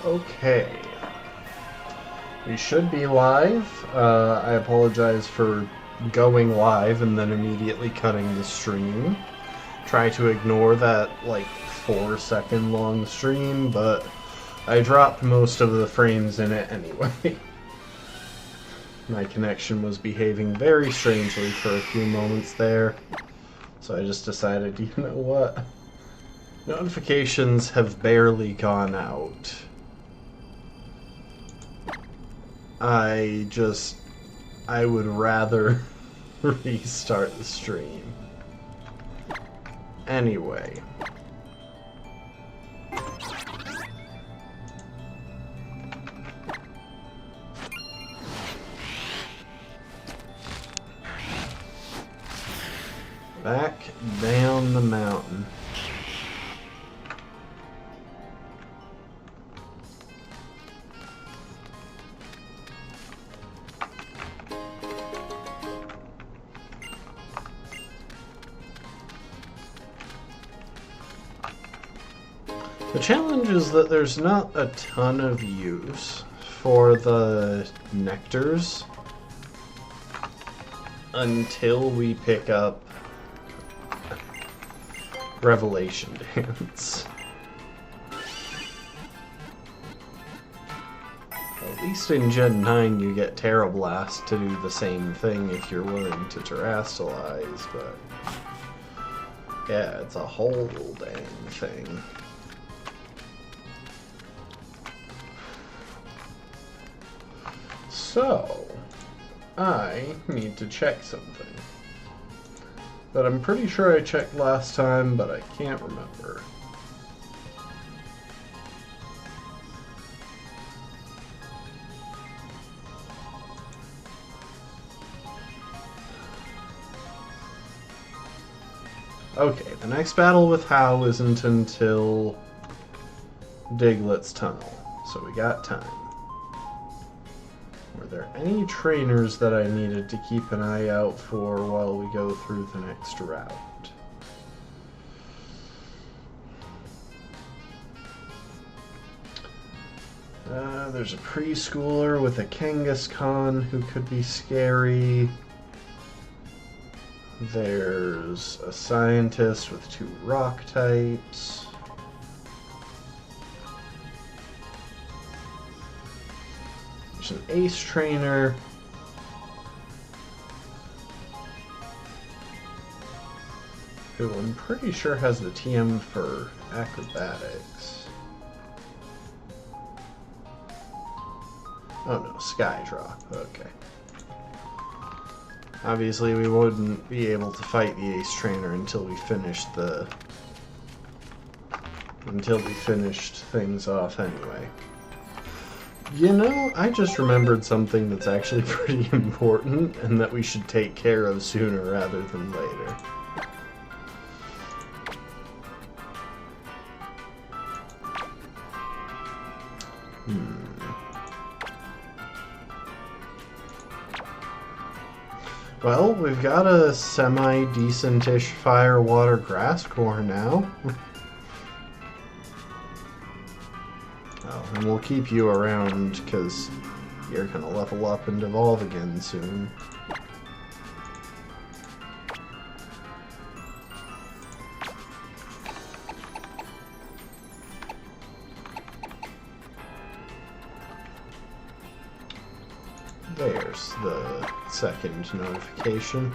Okay. We should be live. I apologize for going live and then immediately cutting the stream. Try to ignore that, like, 4-second long stream, but I dropped most of the frames in it anyway. My connection was behaving very strangely for a few moments there, so I just decided, you know what? Notifications have barely gone out. I would rather restart the stream. Anyway. Back down the mountain. The challenge is that there's not a ton of use for the nectars until we pick up Revelation Dance. At least in Gen 9 you get Terra Blast to do the same thing if you're willing to terrestrialize, but yeah, it's a whole dang thing. So, I need to check something that I'm pretty sure I checked last time, but I can't remember. Okay, the next battle with How isn't until Diglett's Tunnel, so we got time. Were there any trainers that I needed to keep an eye out for while we go through the next route? There's a preschooler with a Kangaskhan who could be scary. There's a scientist with 2 rock types. There's an ace trainer. Who I'm pretty sure has the TM for acrobatics. Oh no, Skydrop. Okay. Obviously we wouldn't be able to fight the ace trainer until we finished things off anyway. You know, I just remembered something that's actually pretty important and that we should take care of sooner rather than later. Well, we've got a semi-decent-ish fire, water, grass core now. Oh, and we'll keep you around because you're gonna level up and evolve again soon. There's the second notification.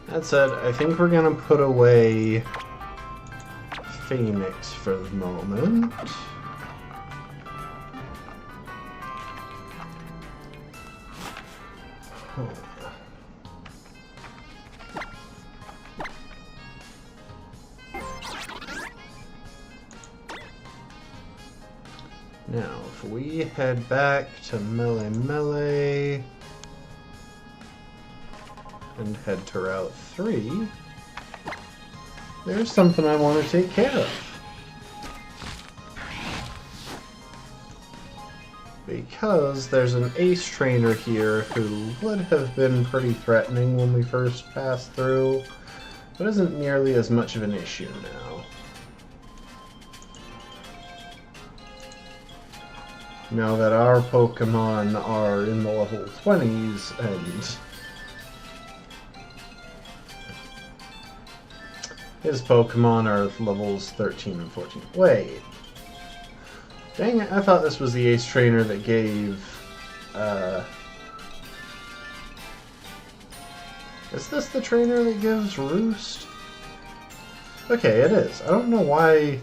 That said, I think we're gonna put away Phoenix for the moment. we head back to Melee and head to Route 3. There's something I want to take care of. Because there's an ace trainer here who would have been pretty threatening when we first passed through, but isn't nearly as much of an issue now. Now that our Pokemon are in the level 20s and his Pokemon are levels 13 and 14. Wait. Dang it, I thought this was the ace trainer that gave, is this the trainer that gives Roost? Okay, it is. I don't know why...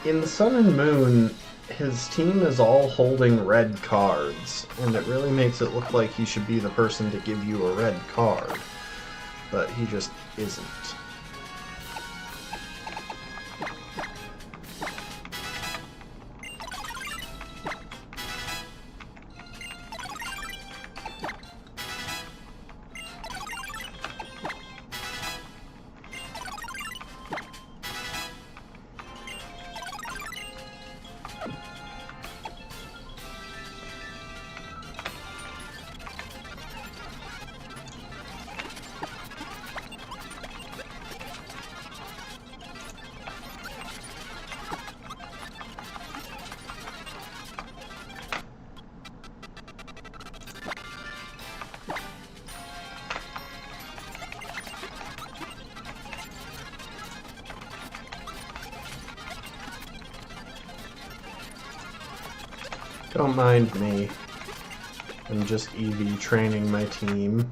In Sun and Moon, his team is all holding red cards, and it really makes it look like he should be the person to give you a red card, but he just isn't. Don't mind me. I'm just Eevee training my team.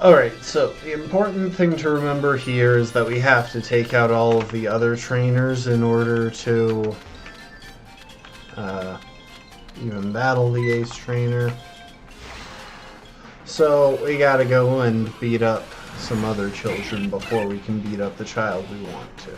Alright, so the important thing to remember here is that we have to take out all of the other trainers in order to even battle the ace trainer. So we gotta go and beat up some other children before we can beat up the child we want to.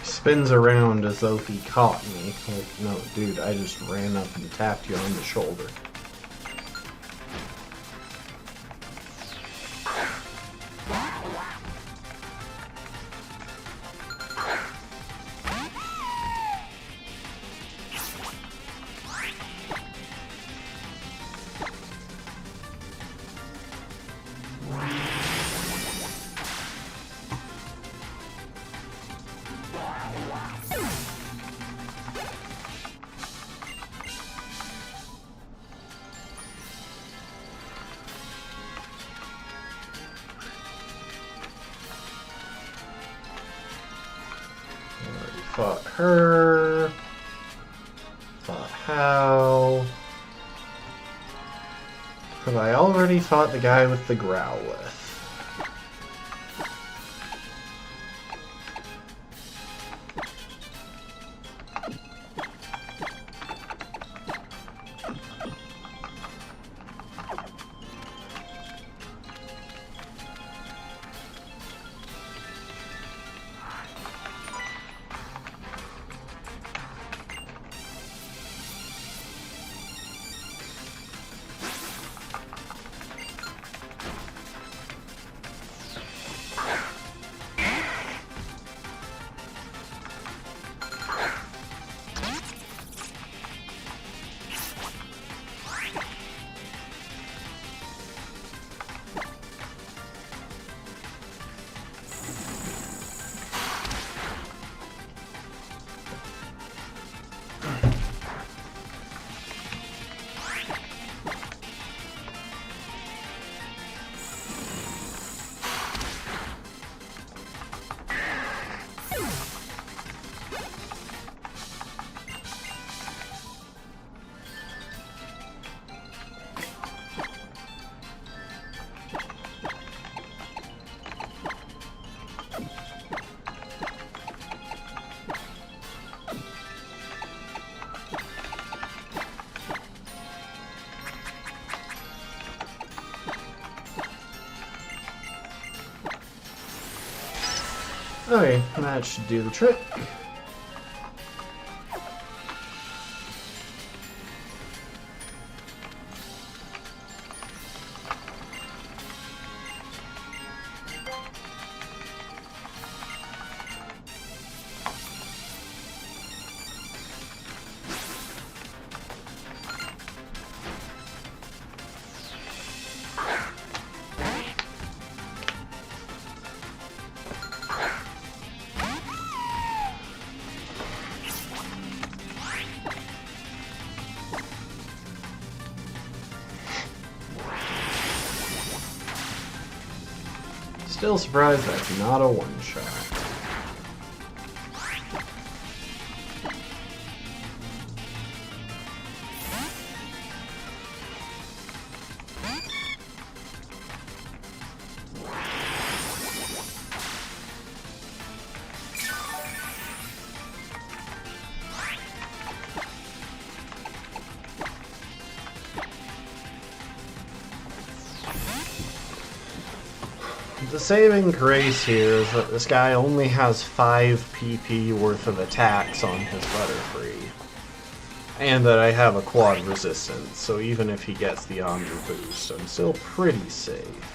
Spins around as though he caught me. Like, no, dude, I just ran up and tapped you on the shoulder. Fought her. Fought How. Have I already fought the guy with the Growlithe? Okay, that should do the trick. Still surprised that's not a one-shot. The saving grace here is that this guy only has 5 PP worth of attacks on his Butterfree. And that I have a quad resistance, so even if he gets the Omni boost, I'm still pretty safe.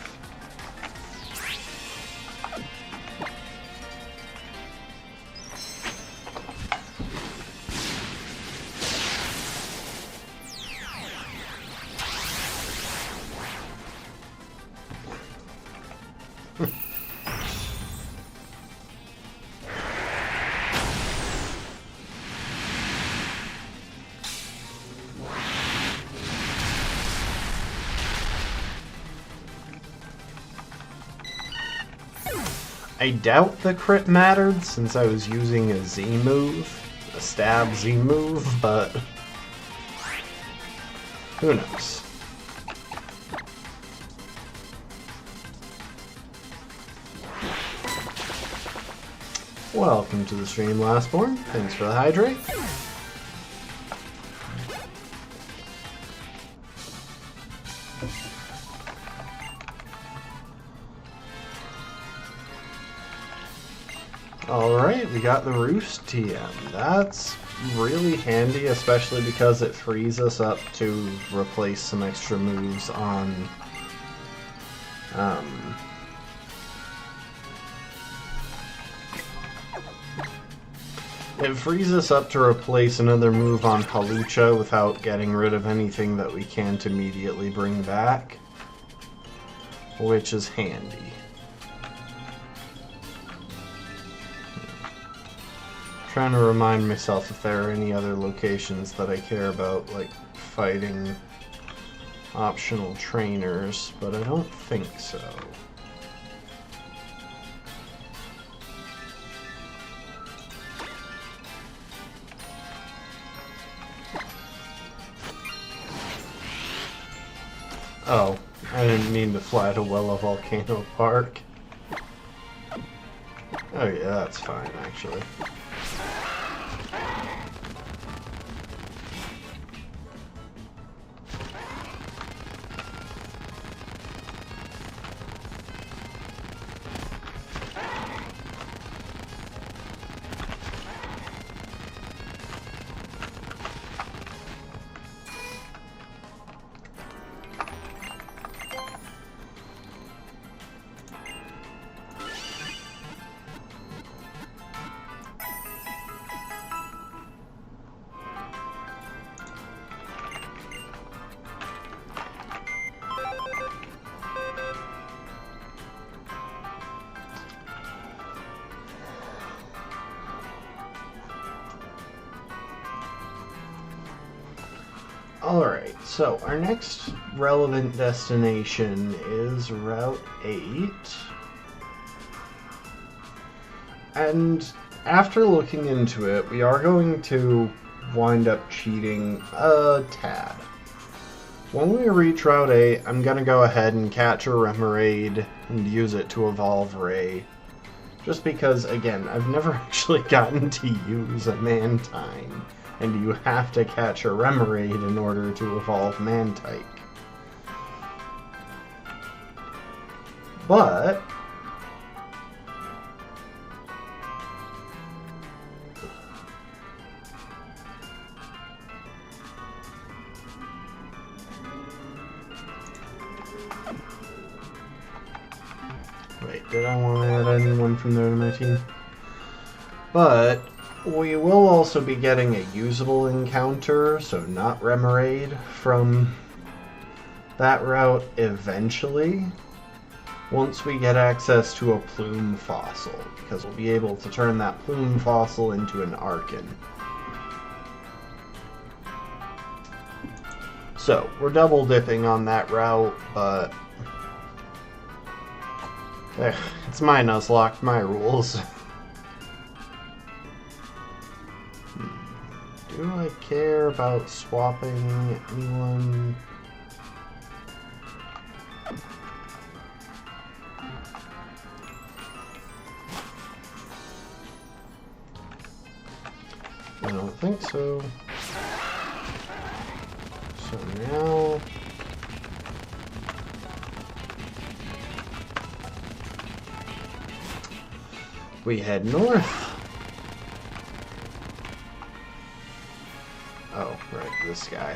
I doubt the crit mattered since I was using a Z move, a stab Z move, but who knows? Welcome to the stream, Lastborn. Thanks for the hydrate. Alright, we got the Roost TM. That's really handy, especially because it frees us up to replace some extra moves on it frees us up to replace another move on Palucha without getting rid of anything that we can't immediately bring back, which is handy. Trying to remind myself if there are any other locations that I care about, like fighting optional trainers, but I don't think so. Oh, I didn't mean to fly to Wella Volcano Park. Oh yeah, that's fine actually. Alright, so our next relevant destination is Route 8. And after looking into it, we are going to wind up cheating a tad. When we reach Route 8, I'm going to go ahead and catch a Remoraid and use it to evolve Ray. Just because, again, I've never actually gotten to use a Mantine. And you have to catch a Remoraid in order to evolve Mantike. But I want to add anyone from there to my team. But we will also be getting a usable encounter, so not Remoraid, from that route eventually, once we get access to a plume fossil, because we'll be able to turn that plume fossil into an Arcan. So, we're double dipping on that route, but it's my Nuzlocke, my rules. Do I care about swapping anyone? I don't think so. So now we head north. Oh, right, this guy.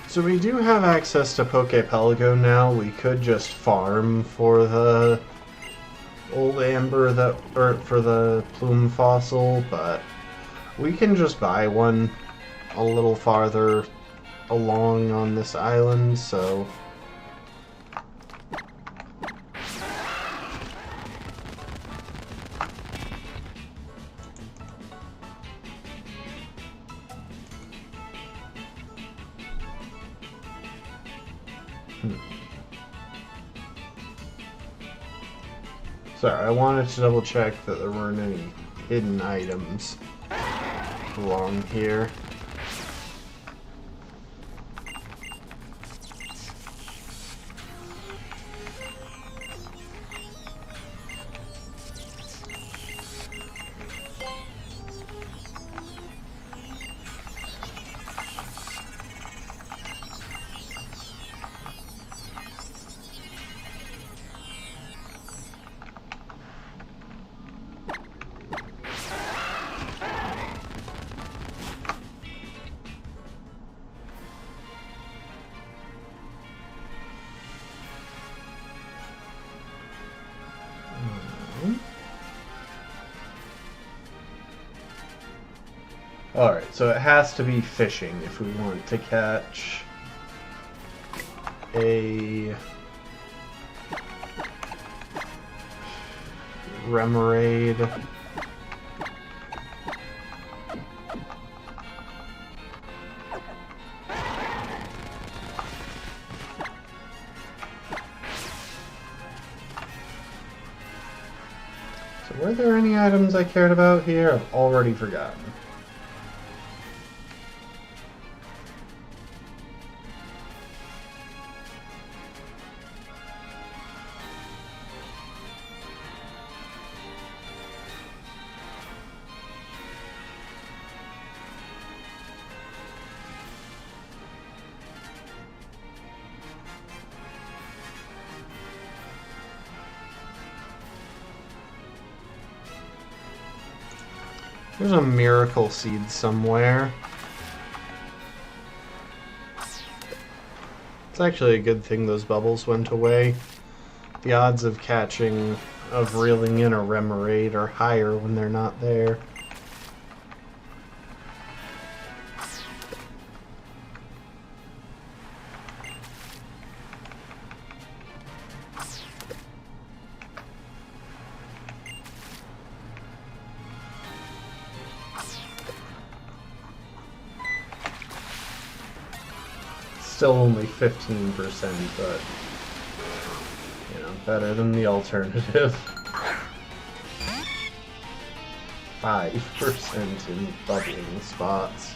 So we do have access to Poképelago now. We could just farm for the old amber or for the plume fossil, but we can just buy one a little farther along on this island, so sorry, I wanted to double check that there weren't any hidden items along here. Alright, so it has to be fishing if we want to catch a Remoraid. So were there any items I cared about here? I've already forgotten. There's a miracle seed somewhere. It's actually a good thing those bubbles went away. The odds of reeling in a Remoraid are higher when they're not there. Still only 15%, but, you know, better than the alternative. 5% in bubbling spots.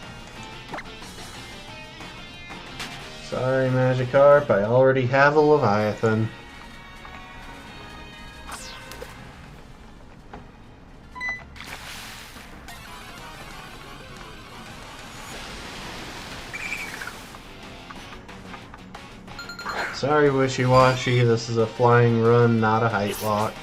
Sorry, Magikarp, I already have a Leviathan. Sorry, Wishy-Washy, this is a flying run, not a height lock.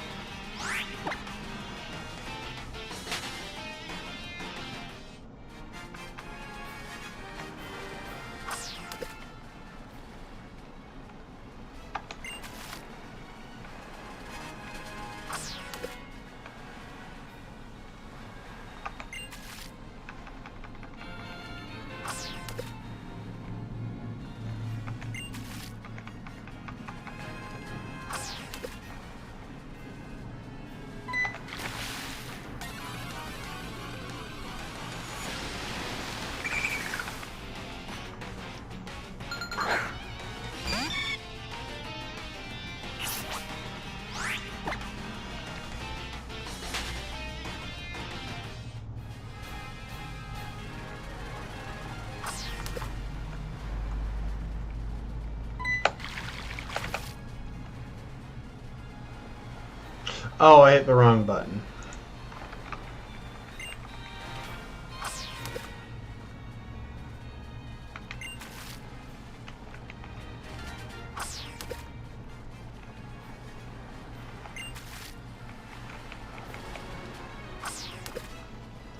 Oh, I hit the wrong button.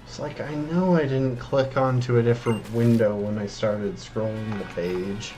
It's like, I know I didn't click onto a different window when I started scrolling the page.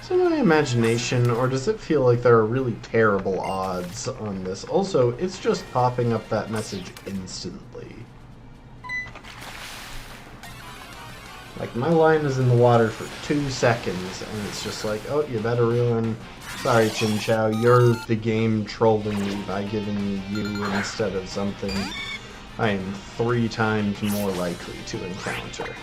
Is it my imagination, or does it feel like there are really terrible odds on this? Also, it's just popping up that message instantly. Like, my line is in the water for 2 seconds, and it's just like, oh, you better run. Sorry, Chin Chow, you're the game trolling me by giving me you instead of something I am 3 times more likely to encounter.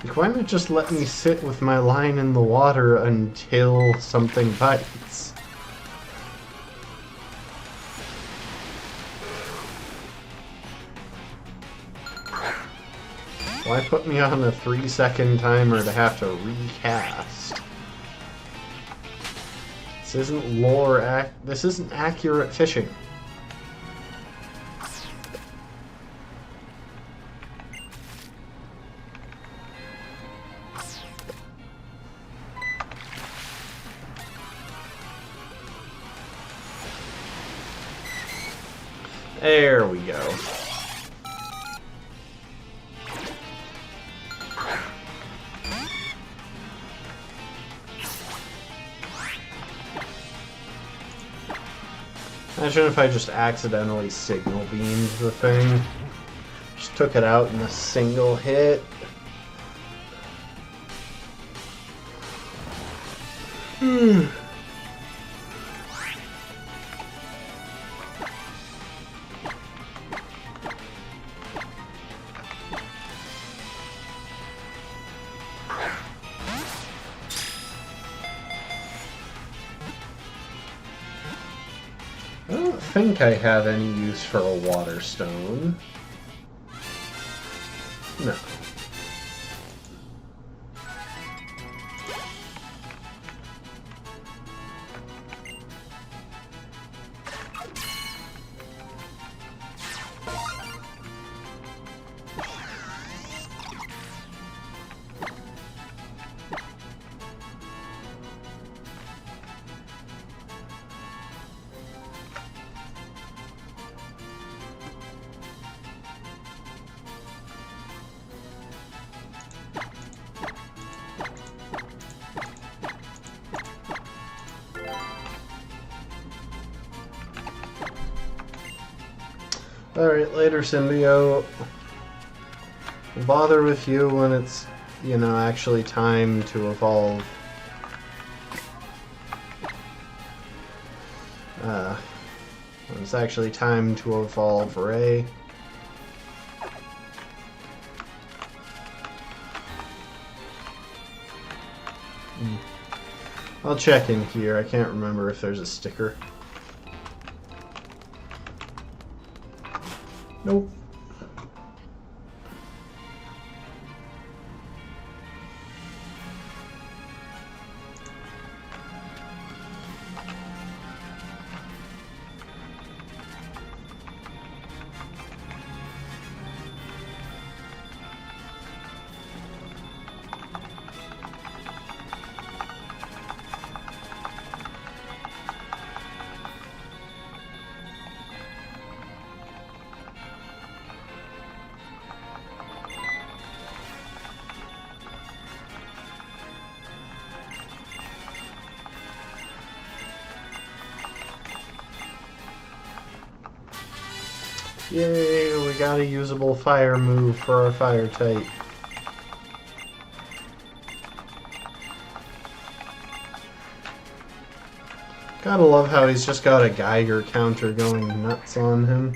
Like, why not just let me sit with my line in the water until something bites? Why put me on a 3-second timer to have to recast? This isn't this isn't accurate fishing. There we go. Imagine if I just accidentally signal beamed the thing. Just took it out in a single hit. I don't think I have any use for a water stone. No. Alright, later, symbiote. I'll bother with you when it's, you know, actually time to evolve. When it's actually time to evolve Ray. I'll check in here. I can't remember if there's a sticker. Nope. Yay, we got a usable fire move for our fire type. Gotta love how he's just got a Geiger counter going nuts on him.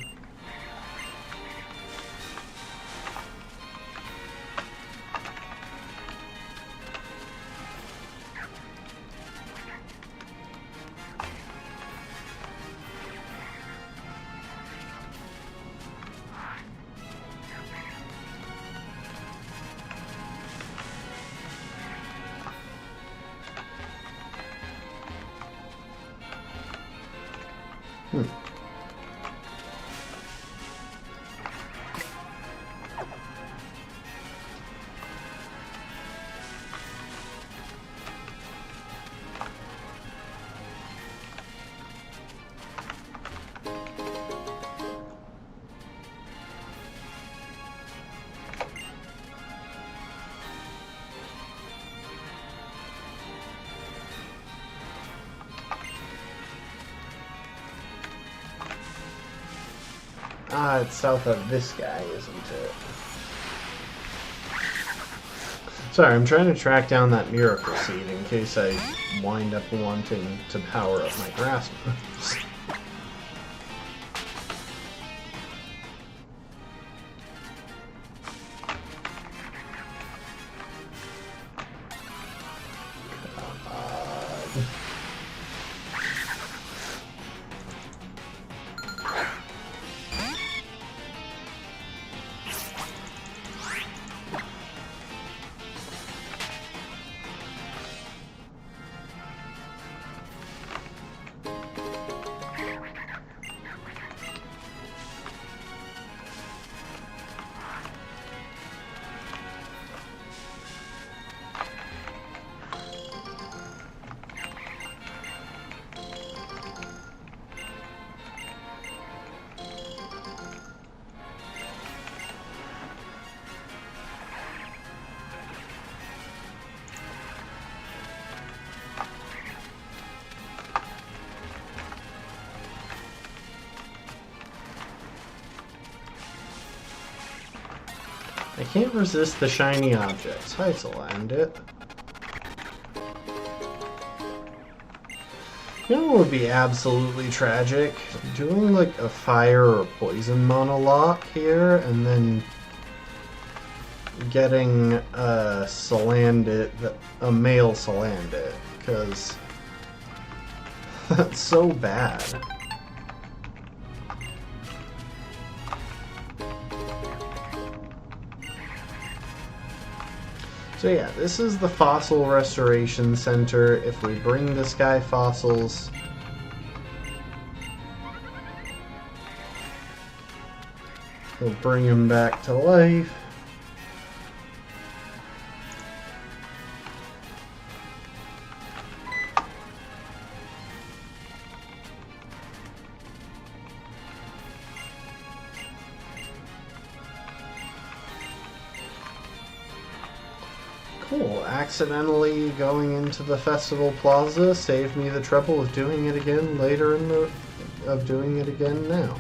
Ah, it's south of this guy, isn't it? Sorry, I'm trying to track down that miracle seed in case I wind up wanting to power up my grass moves. I can't resist the shiny objects. I to land it. You know what would be absolutely tragic? Doing like a fire or poison monologue here and then getting a Salandit, a male Salandit, because that's so bad. So yeah, this is the Fossil Restoration Center. If we bring this guy fossils, we'll bring him back to life. Cool. Accidentally going into the festival plaza saved me the trouble of doing it again later of doing it again now.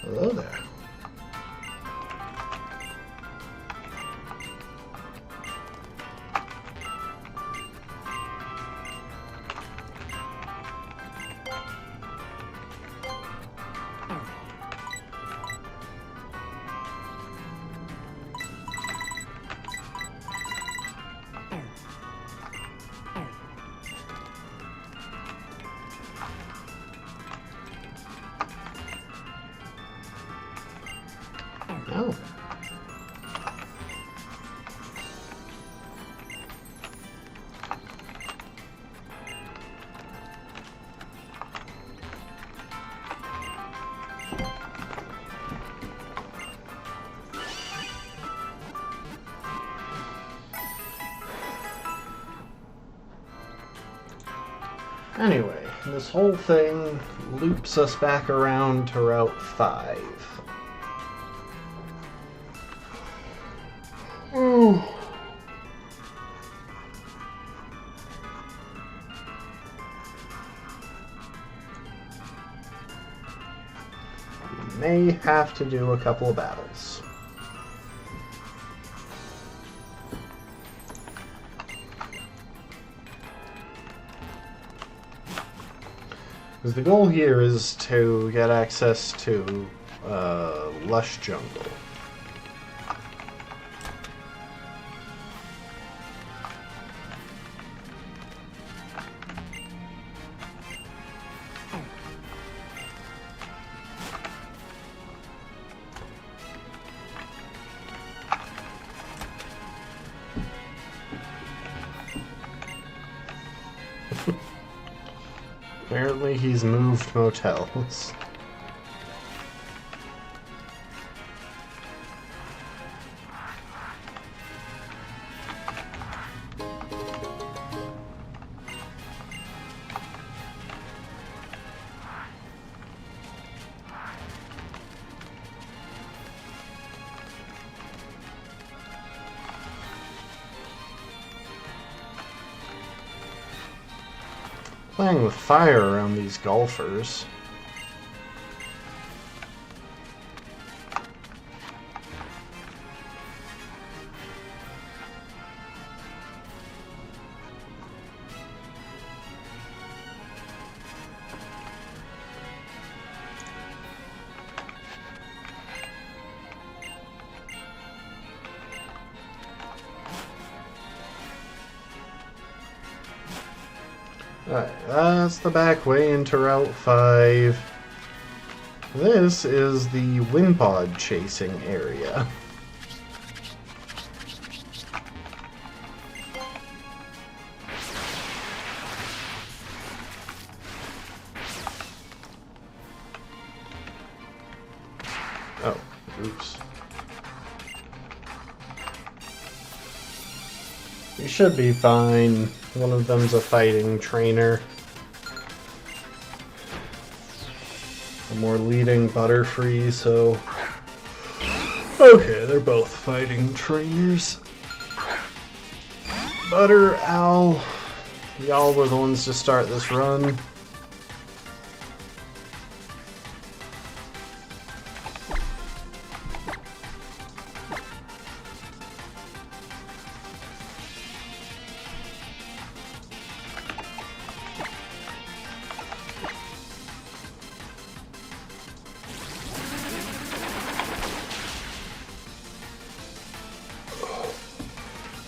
Hello there. Oh. Anyway, this whole thing loops us back around to Route 5. Ooh. may have to do a couple of battles. Because the goal here is to get access to lush jungle. Apparently he's moved motels. Playing with fire around these golfers. Alright, that's the back way into Route 5. This is the Wimpod chasing area. Oh, oops. We should be fine. One of them's a fighting trainer. And we're leading Butterfree, so... Okay, they're both fighting trainers. Butter, Owl, y'all were the ones to start this run.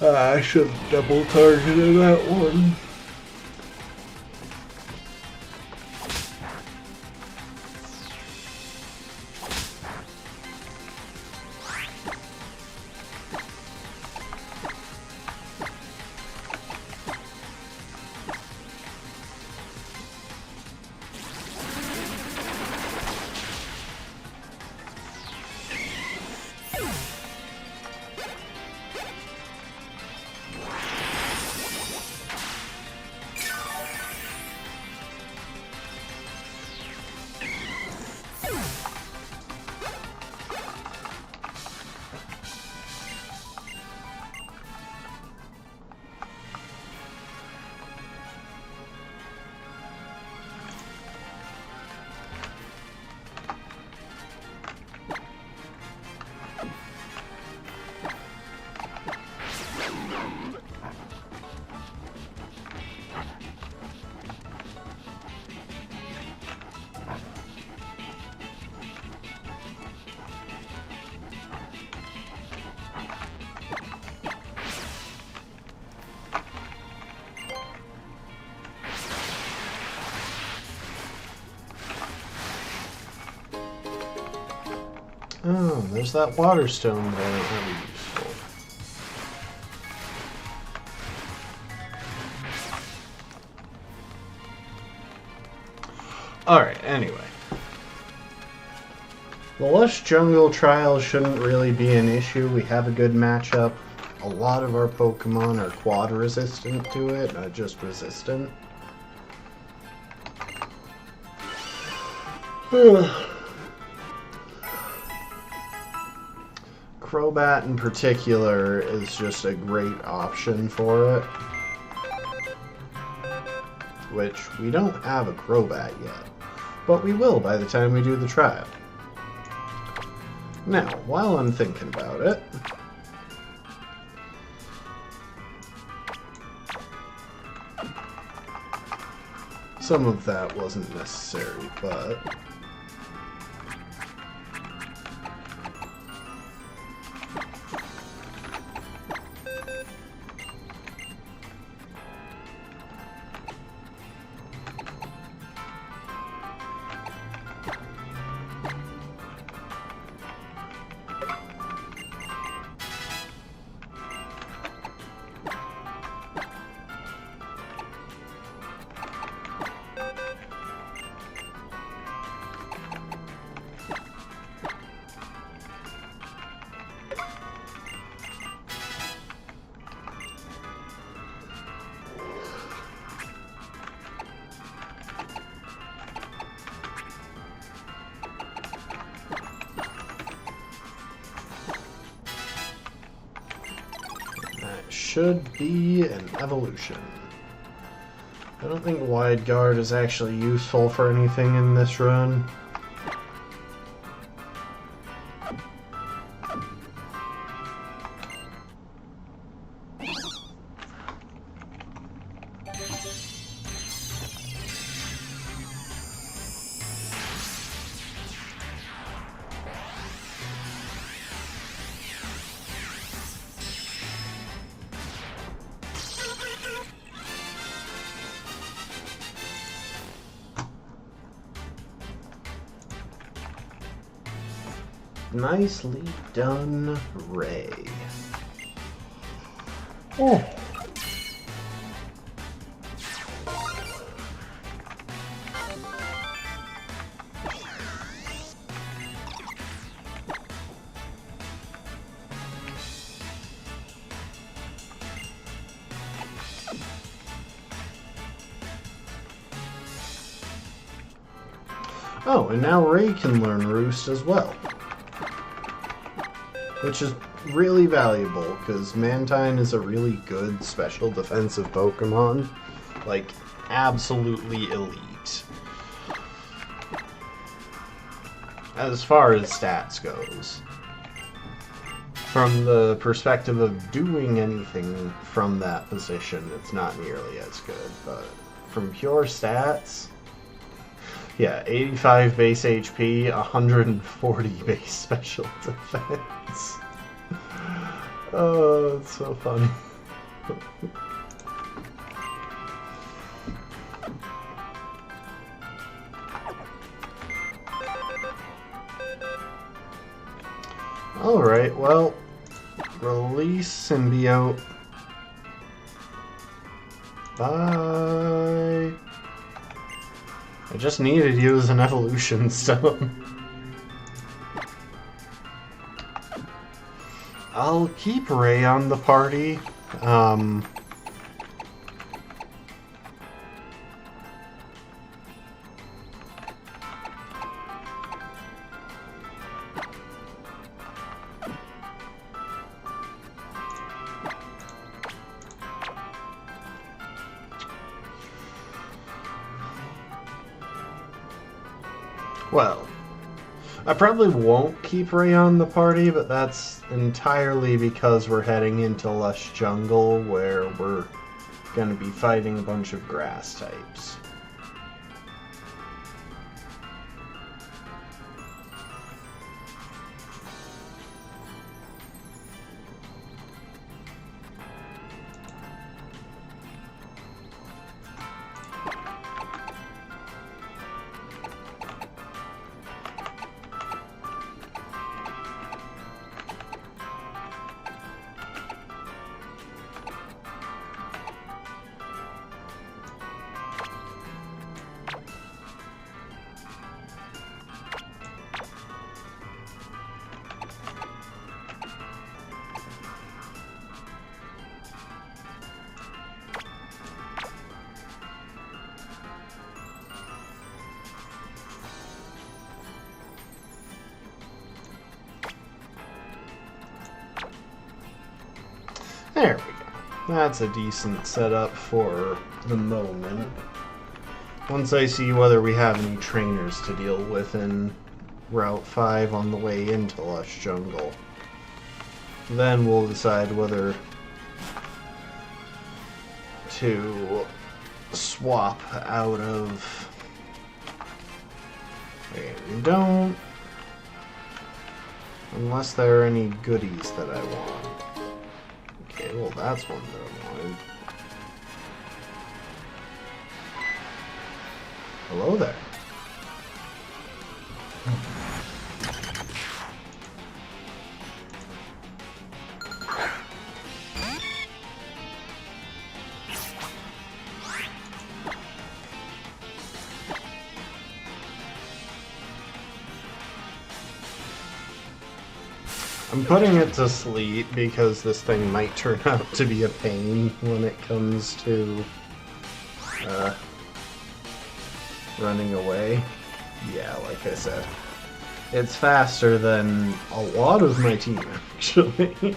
I should have double targeted that one. Oh, there's that water stone there. That'll be useful. Alright, anyway. The Lush Jungle Trial shouldn't really be an issue. We have a good matchup. A lot of our Pokemon are quad resistant to it, not just resistant. Crobat in particular is just a great option for it. Which we don't have a Crobat yet, but we will by the time we do the trial. Now, while I'm thinking about it, some of that wasn't necessary, but should be an evolution. I don't think Wide Guard is actually useful for anything in this run. Nicely done, Ray. Oh. Oh, and now Ray can learn Roost as well. Which is really valuable, because Mantine is a really good special defensive Pokemon. Like, absolutely elite. As far as stats goes. From the perspective of doing anything from that position, it's not nearly as good. But from pure stats, yeah, 85 base HP, 140 base special defense. Oh, it's so funny. Alright, well, release Symbiote. Bye. I just needed you as an evolution stone. I'll keep Ray on the party. Well, I probably won't keep Ray on the party, but that's entirely because we're heading into Lush Jungle, where we're going to be fighting a bunch of grass types. There we go. That's a decent setup for the moment. Once I see whether we have any trainers to deal with in Route 5 on the way into Lush Jungle. Then we'll decide whether to swap out of... Wait, we don't... Unless there are any goodies that I want. Okay, well that's one that I wanted. Hello there. I'm putting it to sleep because this thing might turn out to be a pain when it comes to running away. Yeah, like I said, it's faster than a lot of my team, actually.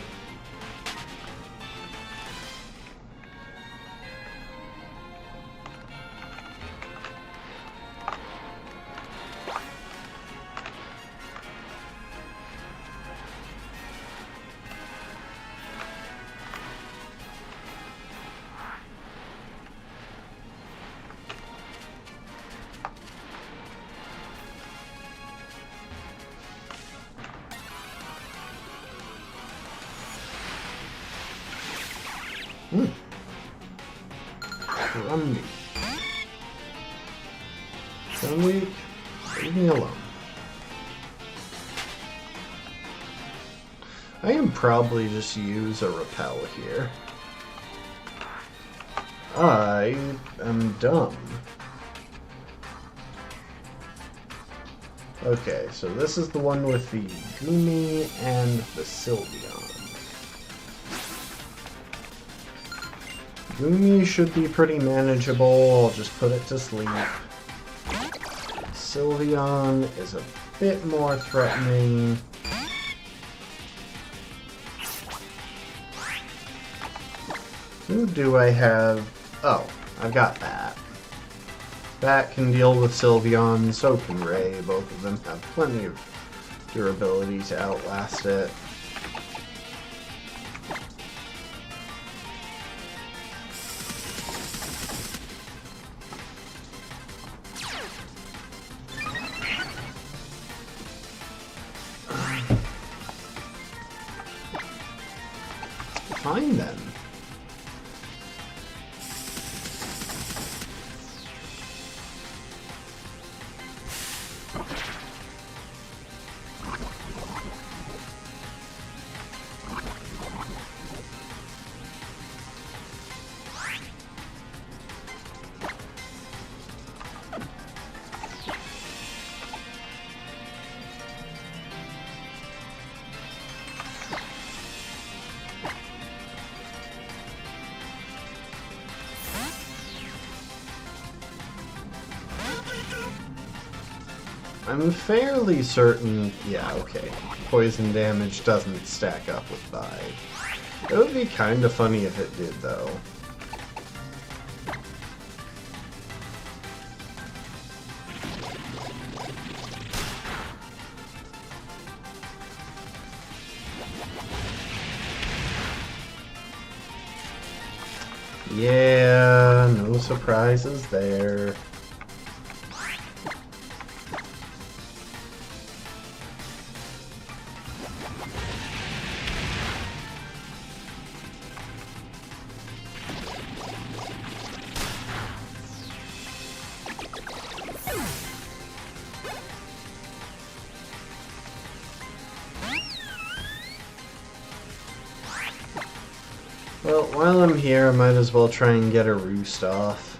Rumby. Rumby, leave me alone. I can probably just use a repel here. I am dumb. Okay, so this is the one with the Goomy and the Sylveon. Goomy should be pretty manageable, I'll just put it to sleep. Sylveon is a bit more threatening. Who do I have? Oh, I've got Bat. Bat can deal with Sylveon, so can Ray. Both of them have plenty of durability to outlast it. Fine then. I'm fairly certain, yeah, okay, poison damage doesn't stack up with Vibe. It would be kind of funny if it did, though. Yeah, no surprises there. Well, while I'm here, I might as well try and get a roost off.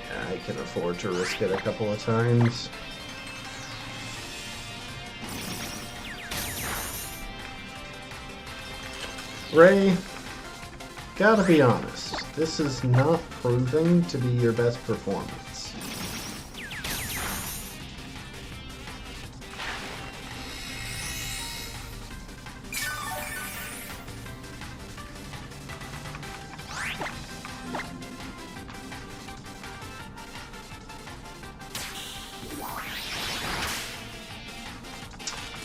Yeah, I can afford to risk it a couple of times. Ray, gotta be honest, this is not proving to be your best performance.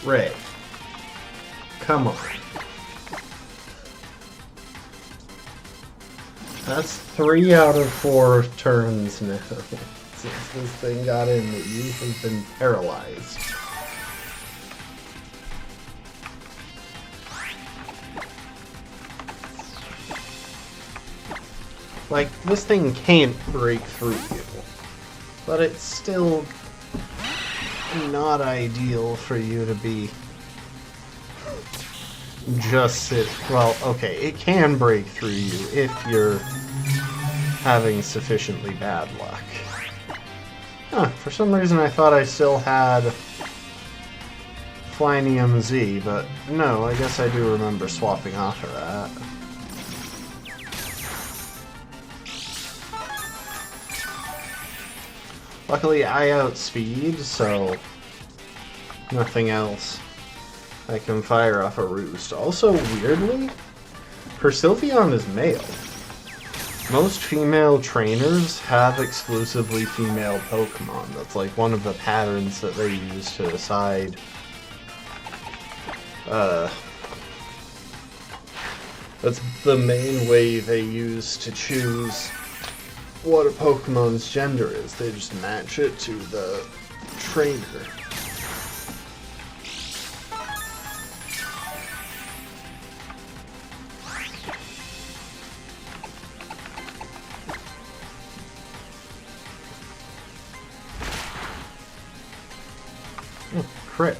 Ray. Come on. That's 3 out of 4 turns now. Since this thing got in, that you have been paralyzed. Like, this thing can't break through you. But it's still not ideal for you to be just sit. Well, okay, it can break through you if you're having sufficiently bad luck. Huh, for some reason I thought I still had Flying Z, but no, I guess I do remember swapping off of that. Luckily I outspeed, so nothing else. I can fire off a roost. Also, weirdly, Persylveon is male. Most female trainers have exclusively female Pokemon. That's like one of the patterns that they use to decide that's the main way they use to choose what a Pokemon's gender is. They just match it to the trainer. Crit.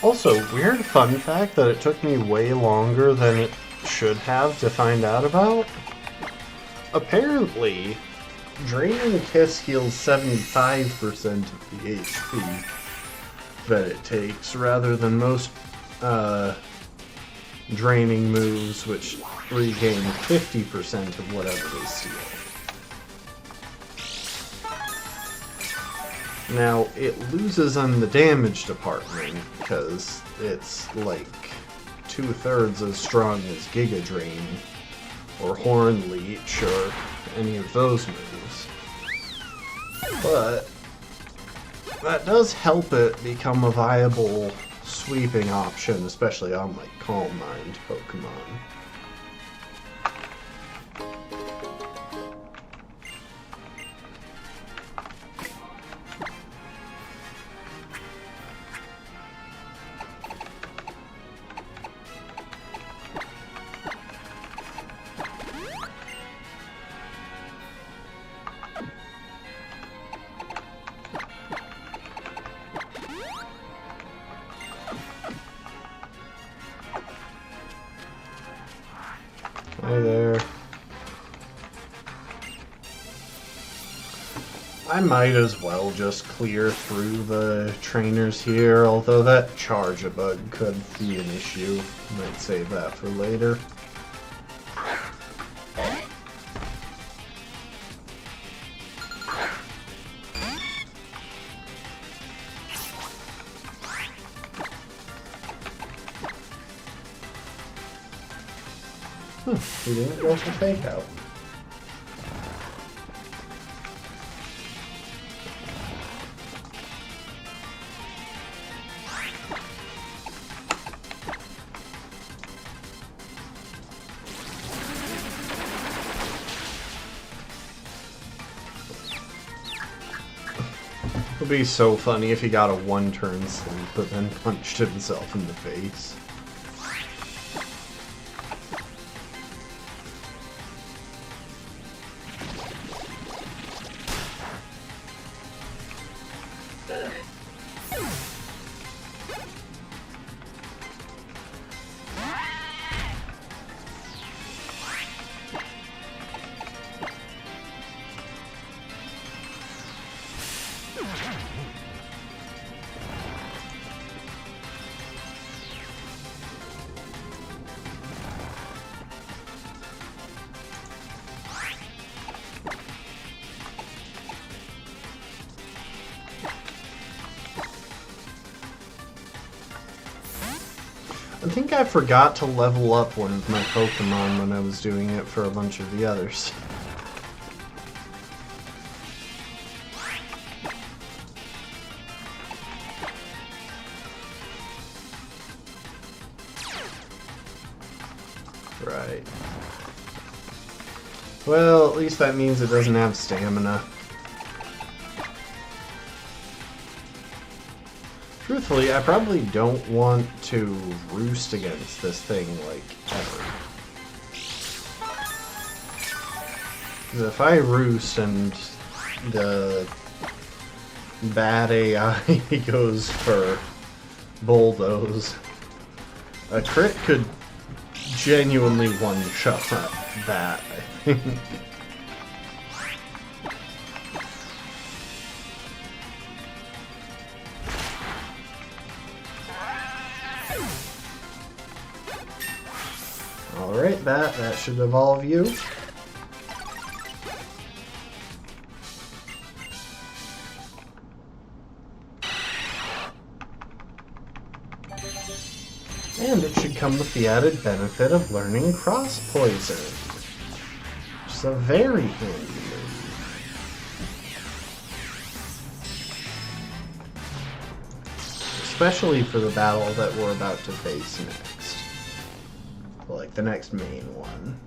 Also, weird fun fact that it took me way longer than it should have to find out about. Apparently, Draining Kiss heals 75% of the HP that it takes, rather than most draining moves, which regain 50% of whatever they steal. Now, it loses on the damage department, because it's like 2/3 as strong as Giga Drain, or Horn Leech, or any of those moves. But that does help it become a viable sweeping option, especially on like Calm Mind Pokemon. Hi there. I might as well just clear through the trainers here, although that Charge-a-Bug could be an issue. Might save that for later. He didn't go for fake out. It would be so funny if he got a one-turn sleep, but then punched himself in the face. I think I forgot to level up one of my Pokemon when I was doing it for a bunch of the others. Right. Well, at least that means it doesn't have stamina. Truthfully, I probably don't want to roost against this thing, like, ever. Because if I roost and the bad AI goes for bulldoze, a crit could genuinely one-shot that, I think. Alright, that should evolve you. And it should come with the added benefit of learning Cross Poison, which is a very handy move. Especially for the battle that we're about to face next. Like the next main one.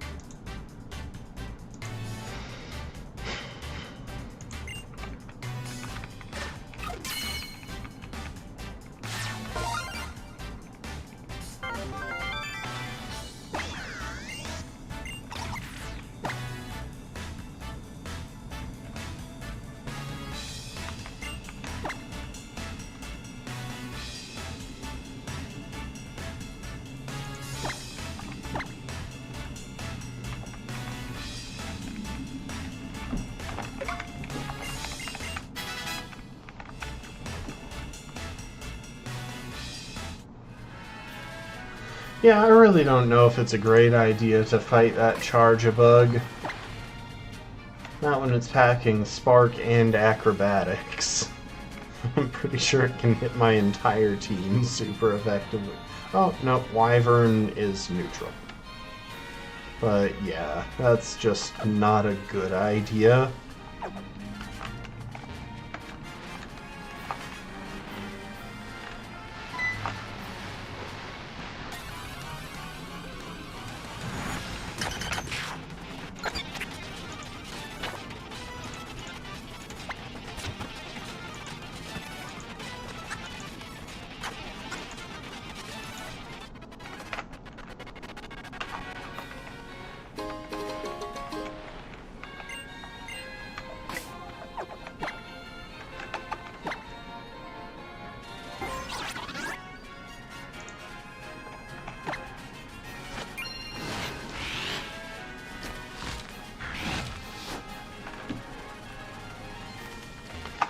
Yeah, I really don't know if it's a great idea to fight that Charge-a-Bug. Not when it's packing Spark and Acrobatics. I'm pretty sure it can hit my entire team super effectively. Oh, no, Wyvern is neutral. But yeah, that's just not a good idea.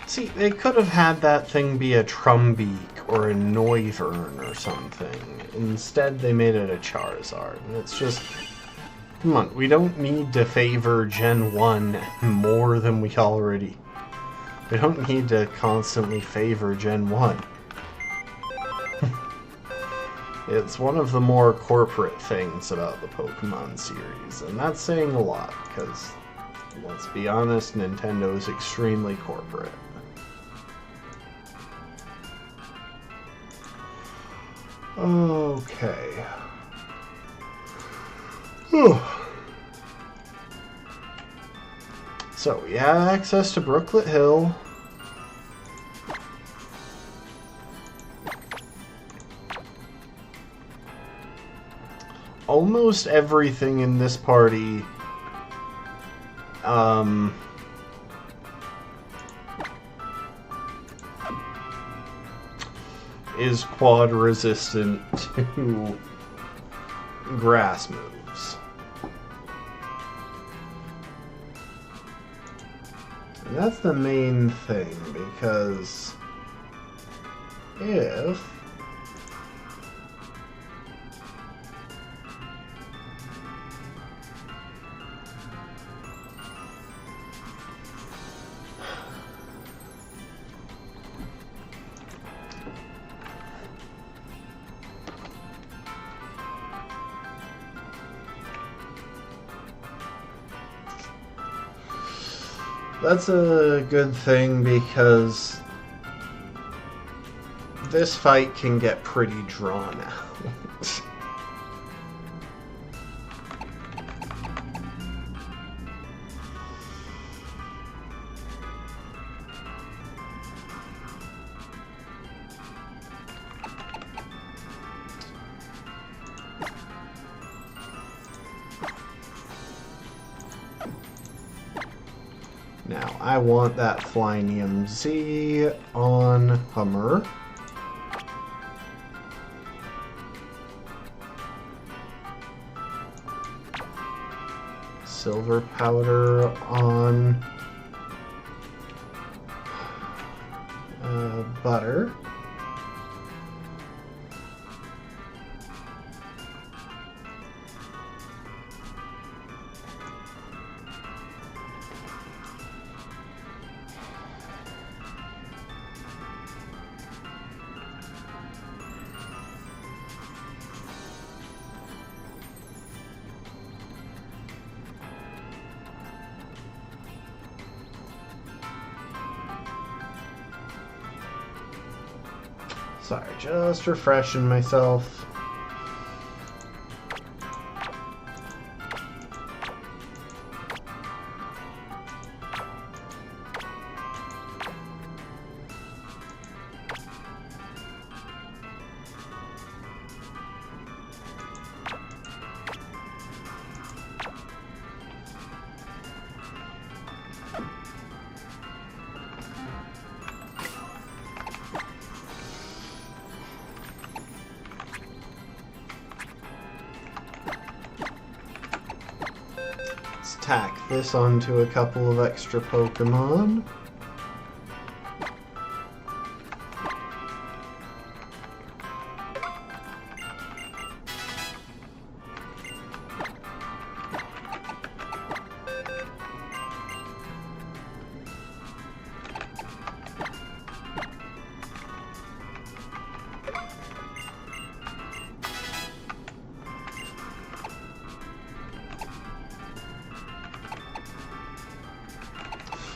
See, they could have had that thing be a Trumbeak or a Noivern or something. Instead, they made it a Charizard. And it's just... Come on, we don't need to favor Gen 1 more than we already... We don't need to constantly favor Gen 1. It's one of the more corporate things about the Pokemon series, and that's saying a lot, because, let's be honest, Nintendo is extremely corporate. Okay. Whew. So we have access to Brooklet Hill. Almost everything in this party is quad resistant to grass moves. And that's the main thing, because if that's a good thing, because this fight can get pretty drawn out. I want that Flying Z on Hummer. Silver powder on butter. Sorry, just refreshing myself. Tack this onto a couple of extra Pokemon.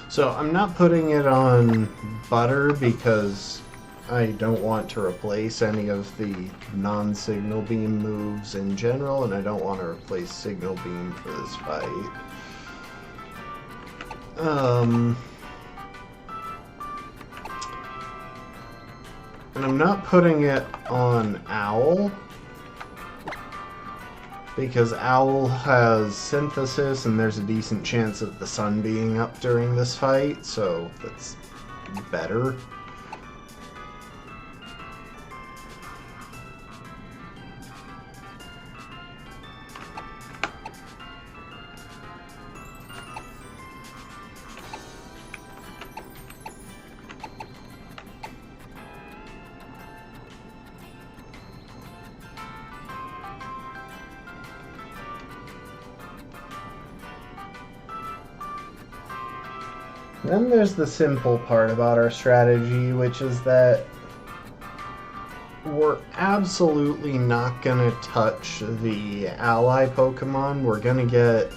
So I'm not putting it on butter because I don't want to replace any of the non-signal beam moves in general, and I don't want to replace signal beam for this fight. And I'm not putting it on Owl because Owl has synthesis and there's a decent chance of the sun being up during this fight, so that's better. Then there's the simple part about our strategy, which is that we're absolutely not going to touch the ally Pokemon. We're going to get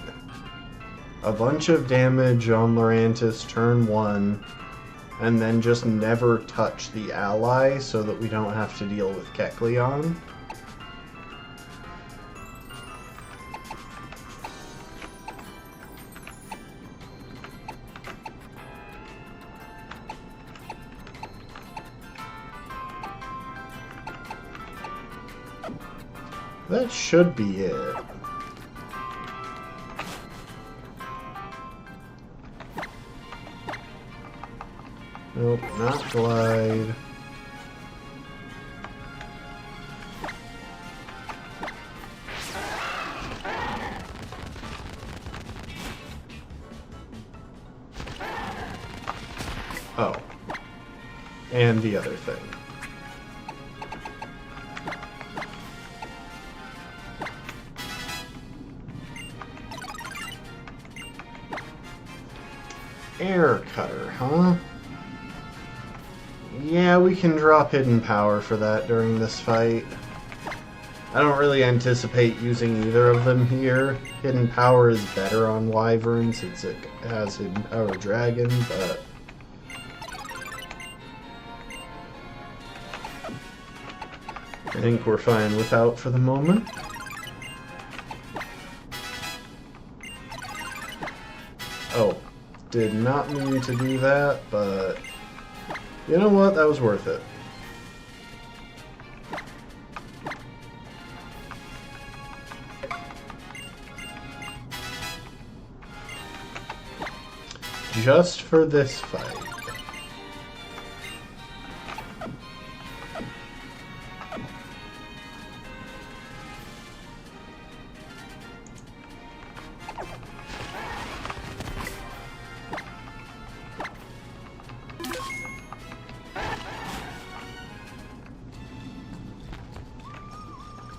a bunch of damage on Lurantis turn 1, and then just never touch the ally so that we don't have to deal with Kecleon. That should be it. Nope, not Glide. Oh. And the other thing. Air Cutter, huh? Yeah, we can drop Hidden Power for that during this fight. I don't really anticipate using either of them here. Hidden Power is better on Wyvern since it has Hidden Power Dragon, but I think we're fine without for the moment. Oh. Did not mean to do that, but you know what? That was worth it. just for this fight.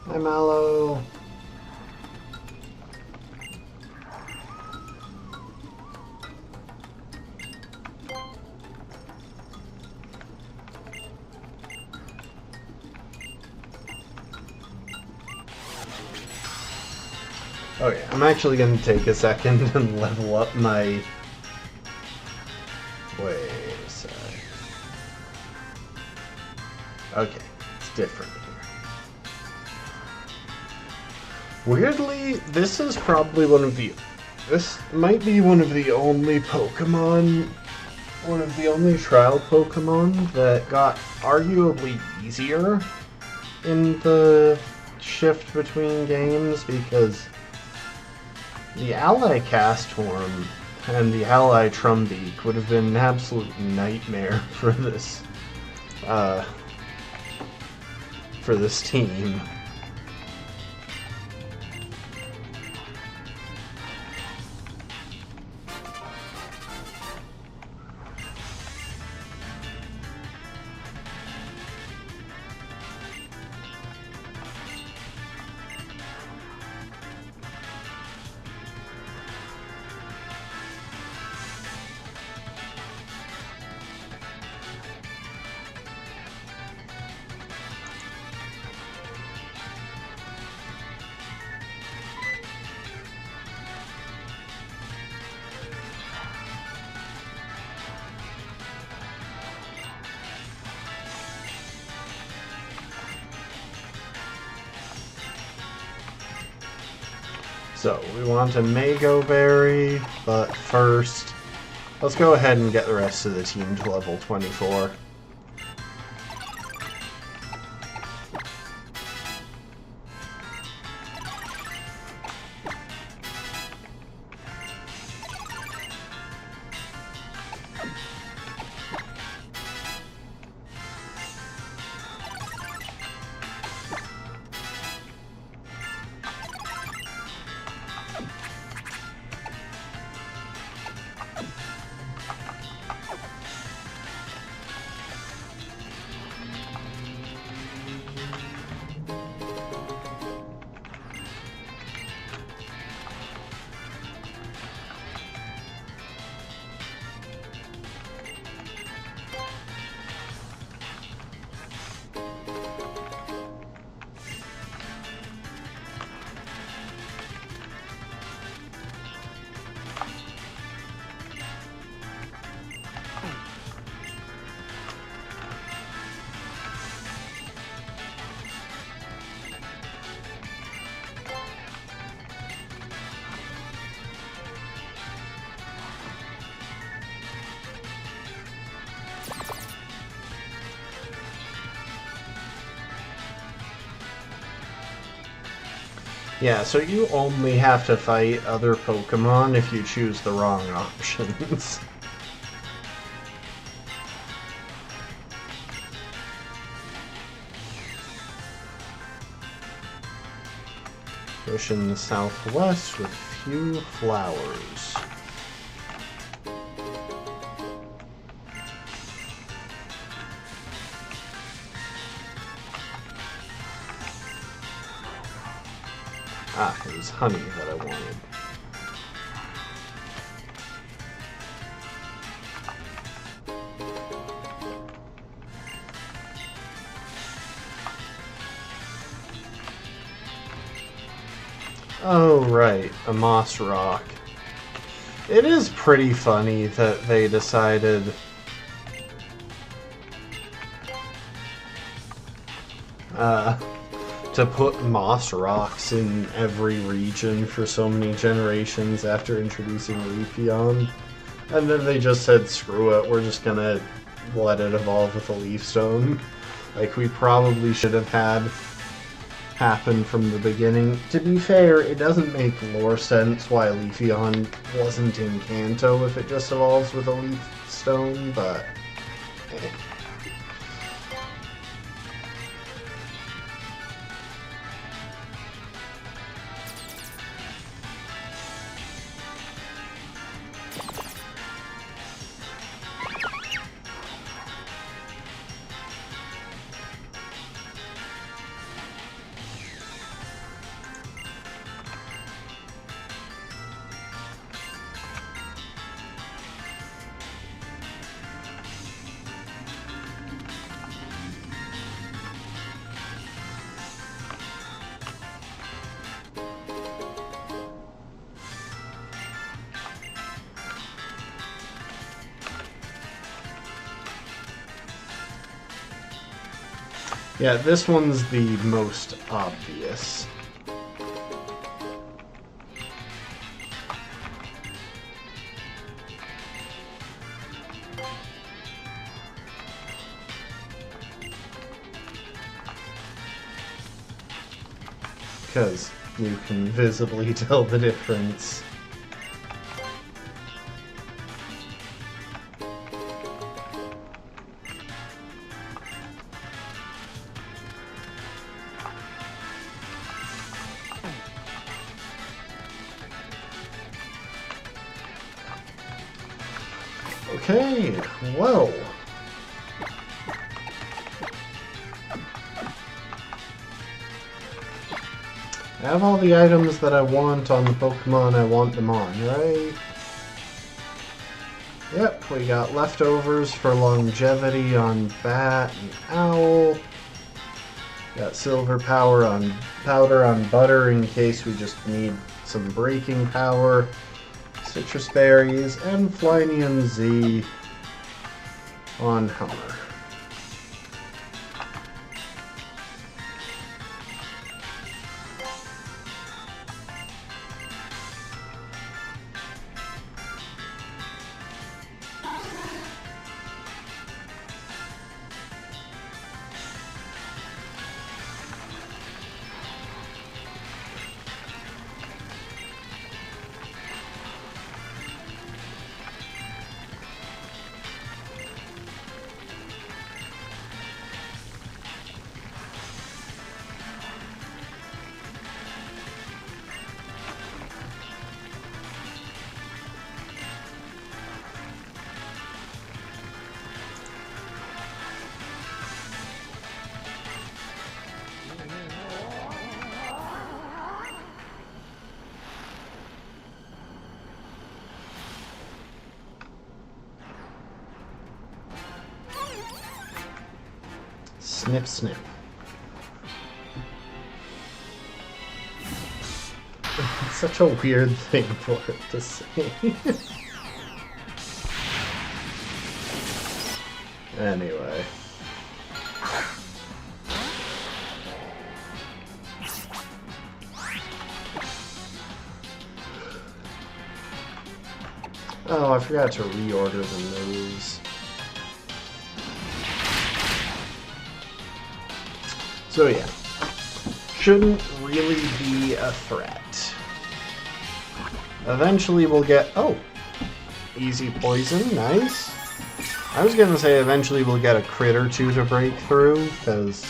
Hi, Mallow. Okay, I'm actually going to take a second and level up my... Wait a sec. Okay, it's different here. Weirdly, this is probably one of the... This might be one of the only Pokemon... One of the only trial Pokemon that got arguably easier in the shift between games, because the Ally Castform and the Ally Trumbeak would have been an absolute nightmare for this team. So, we want a Mego Berry, but first, let's go ahead and get the rest of the team to level 24. Yeah, so you only have to fight other Pokemon if you choose the wrong options. Push in the southwest with few flowers. Ah, it was honey that I wanted. Oh, right, a moss rock. It is pretty funny that they decided to put moss rocks in every region for so many generations after introducing Leafeon. And then they just said, screw it, we're just gonna let it evolve with a Leaf Stone. Like, we probably should have had happen from the beginning. To be fair, it doesn't make lore sense why Leafeon wasn't in Kanto if it just evolves with a Leaf Stone, but... eh. Yeah, this one's the most obvious. Because you can visibly tell the difference. Okay, whoa. I have all the items that I want on the Pokemon I want them on, right? Yep, we got leftovers for longevity on Bat and Owl. Got silver powder on Butter in case we just need some breaking power. Citrus berries, and Flying Z on Hummer. Snip, snip. It's such a weird thing for it to say. Anyway. Oh, I forgot to reorder the moves. So yeah, shouldn't really be a threat. Eventually we'll get... oh! Easy poison, nice. I was gonna say eventually we'll get a crit or two to break through, because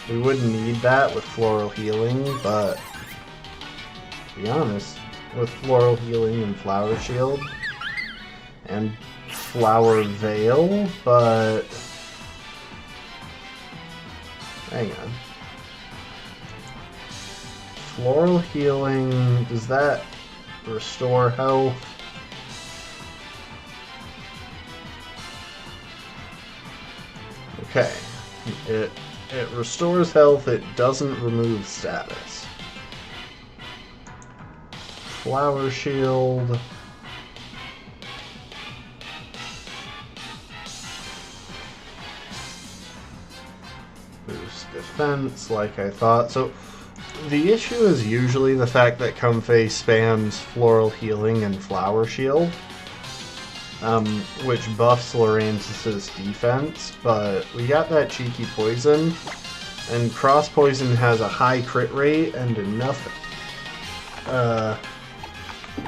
we wouldn't need that with Floral Healing, but... to be honest, with Floral Healing and Flower Shield, and Flower Veil, but... hang on. Floral Healing, does that restore health? Okay. It restores health, it doesn't remove status. Flower Shield. Defense, like I thought. So the issue is usually the fact that Comfey spams Floral Healing and Flower Shield, which buffs Lurantis' defense, but we got that cheeky poison, And Cross Poison has a high crit rate and enough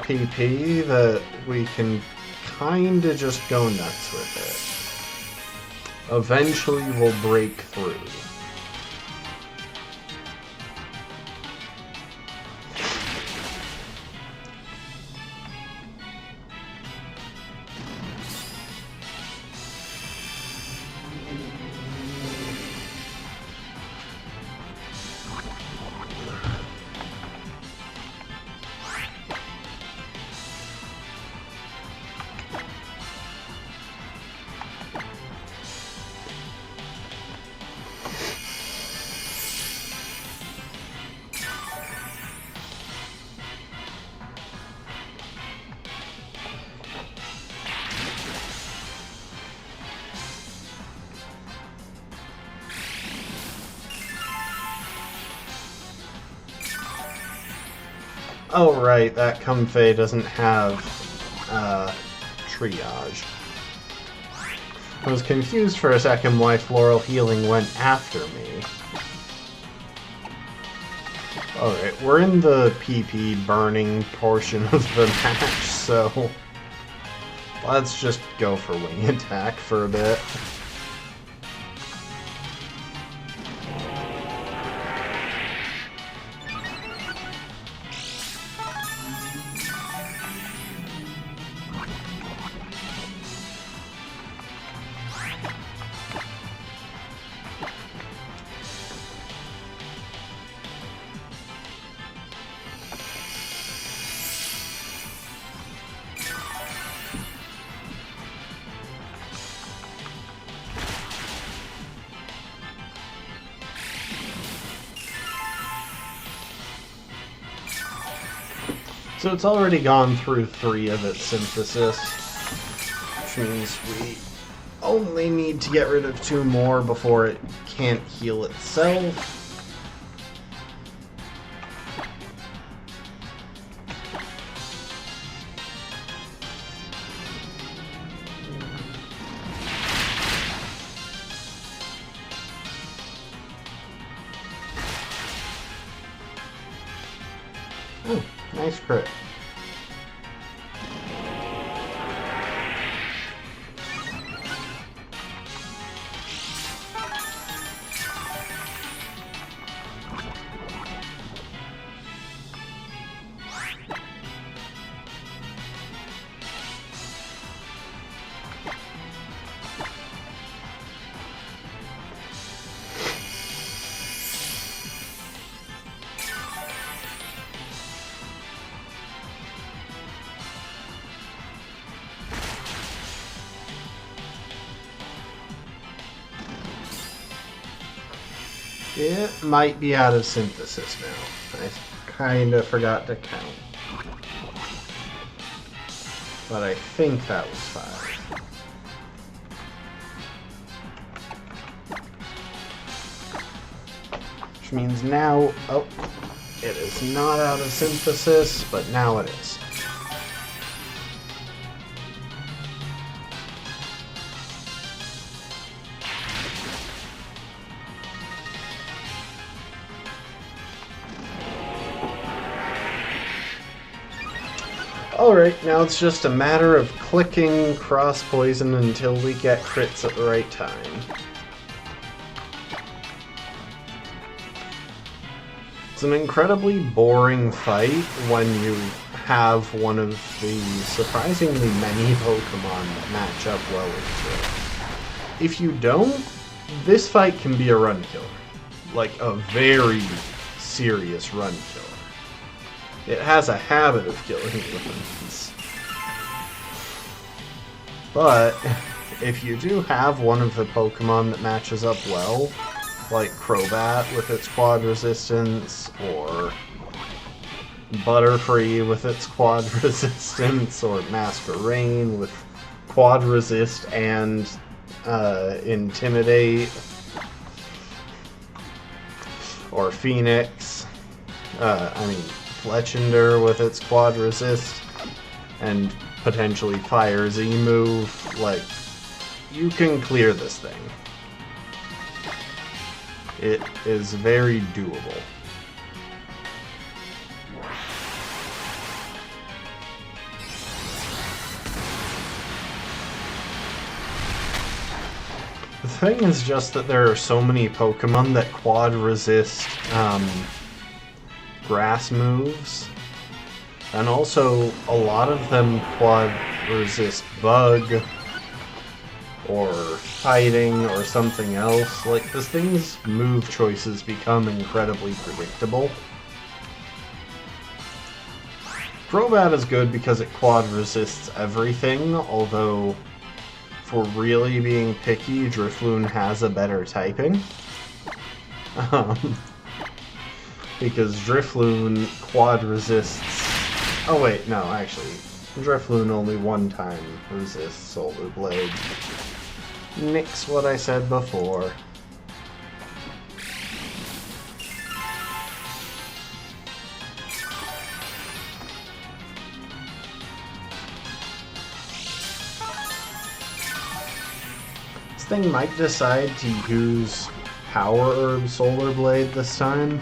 PP that we can kinda just go nuts with it. Eventually we'll break through. Oh right, that Comfey doesn't have triage. I was confused for a second why Floral Healing went after me. Alright, we're in the PP burning portion of the match, so let's just go for Wing Attack for a bit. So it's already gone through 3 of its synthesis, which means we only need to get rid of 2 more before it can't heal itself. Oh, nice crit. It might be out of synthesis now. I kinda forgot to count. But I think that was 5. Which means now, oh, it is not out of synthesis, but now it is. Alright, now it's just a matter of clicking Cross Poison until we get crits at the right time. It's an incredibly boring fight when you have one of the surprisingly many Pokemon that match up well with it. If you don't, this fight can be a run killer. Like a very serious run killer. It has a habit of killing weapons. But if you do have one of the Pokemon that matches up well, like Crobat with its quad resistance, or Butterfree with its quad resistance, or Masquerain with quad resist and Intimidate, or Phoenix, Fletchinder with its quad resist and potentially Fire Z move, like, you can clear this thing. It is very doable. The thing is just that there are so many Pokemon that quad resist grass moves, and also a lot of them quad resist bug or fighting or something else. Like, this thing's move choices become incredibly predictable. Crobat is good because it quad resists everything, although for really being picky, Drifloon has a better typing. Because Drifloon quad resists... Oh wait, no, actually. Drifloon only one time resists Solar Blade. Nix what I said before. This thing might decide to use Power Herb Solar Blade this time.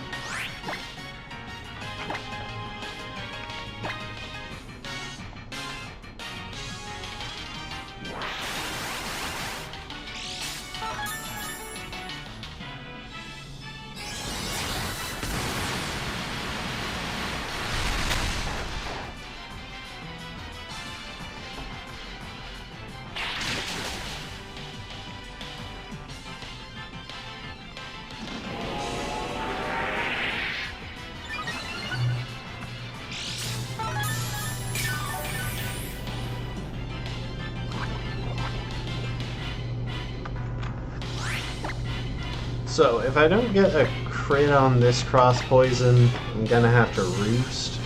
So, if I don't get a crit on this cross poison, I'm gonna have to roost.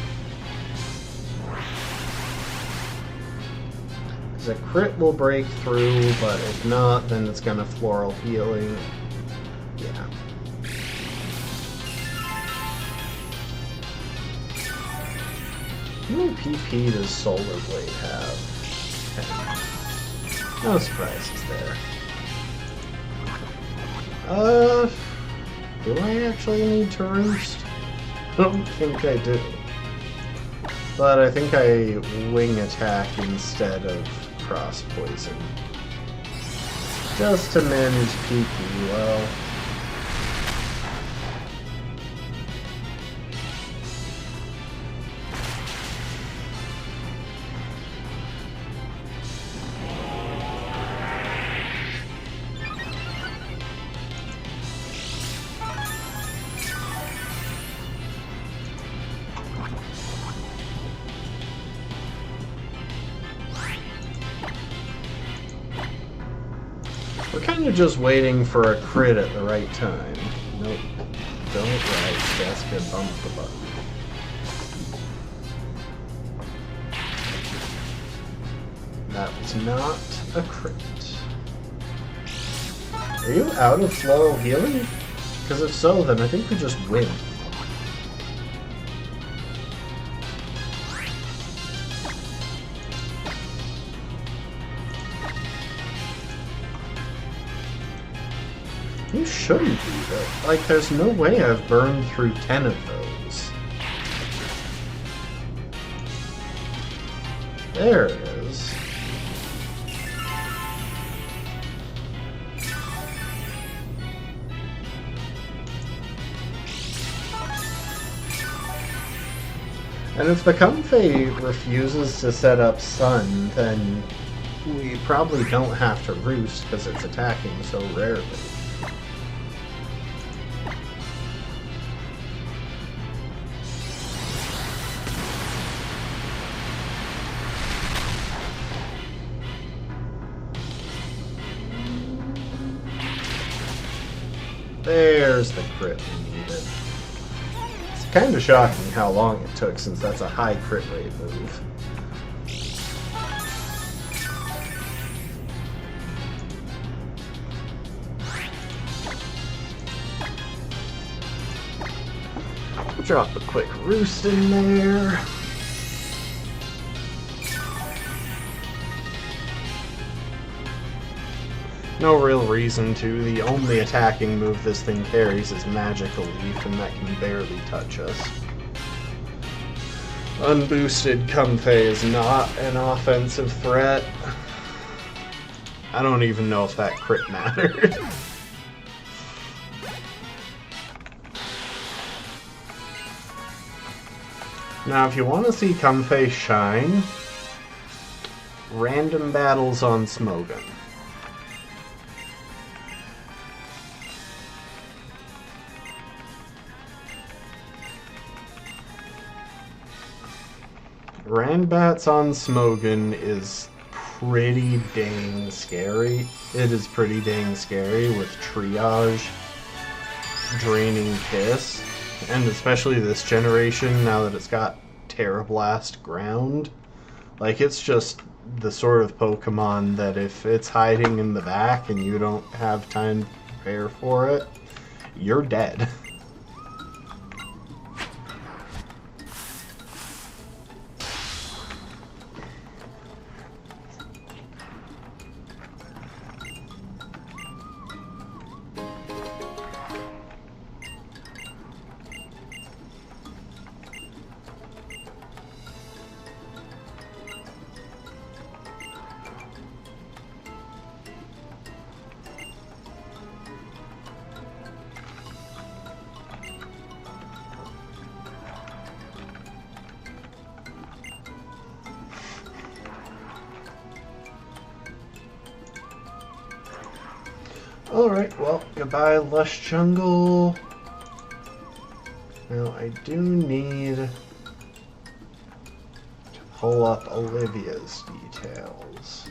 Because a crit will break through, but if not, then it's gonna floral healing. Yeah. How many PP does Solar Blade have? 10. No surprises there. Do I actually need to roost? I don't think I do. But I think I wing attack instead of cross poison. Just to manage PP well. We're kind of just waiting for a crit at the right time. Nope. Don't rise. Casca bump the button. That was not a crit. Are you out of floral healing? Because if so, then I think we just win. You shouldn't be, though. Like, there's no way I've burned through 10 of those. There it is. And if the Comfey refuses to set up Sun, then we probably don't have to roost because it's attacking so rarely. There's the crit we needed. It's kind of shocking how long it took since that's a high crit rate move. Drop a quick roost in there. No real reason to. The only attacking move this thing carries is Magical Leaf, and that can barely touch us. Unboosted Comfey is not an offensive threat. I don't even know if that crit mattered. Now, if you want to see Comfey shine, random battles on Smogon. Ranbats on Smogon is pretty dang scary. It is pretty dang scary with Triage, Draining Kiss, and especially this generation, now that it's got Terra Blast Ground. Like, it's just the sort of Pokemon that if it's hiding in the back and you don't have time to prepare for it, you're dead. Alright, well, goodbye Lush Jungle. Now, I do need to pull up Olivia's details,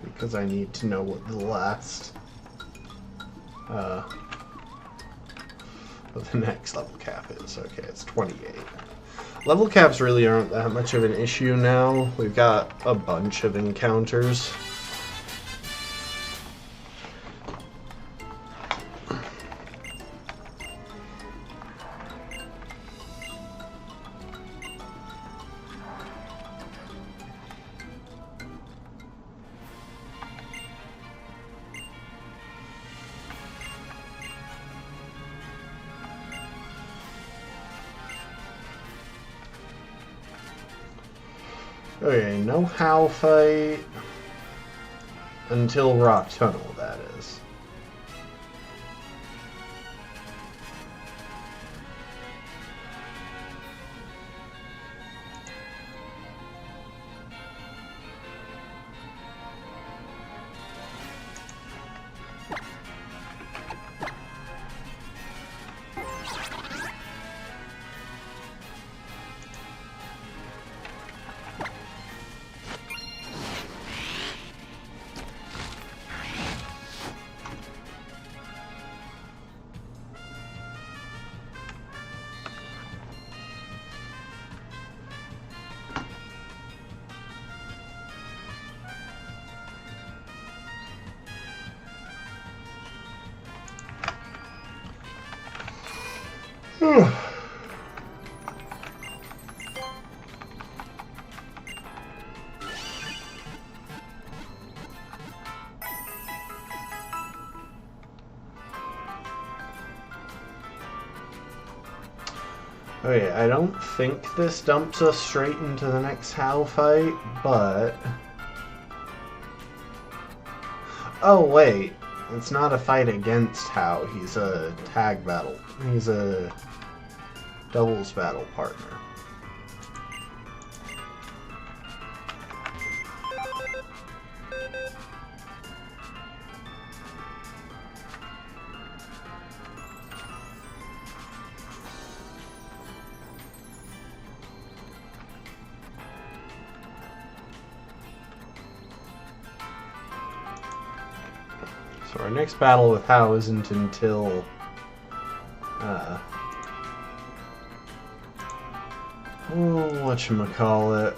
because I need to know what the last of the next level cap is. Okay, it's 28. Level caps really aren't that much of an issue now. We've got a bunch of encounters. Okay, no Howl fight until Rock Tunnel, that is. Okay, I don't think this dumps us straight into the next Howl fight, but... Oh, wait. It's not a fight against Howl. He's a tag battle. He's a doubles battle partner. So our next battle with Howl isn't until whatchamacallit.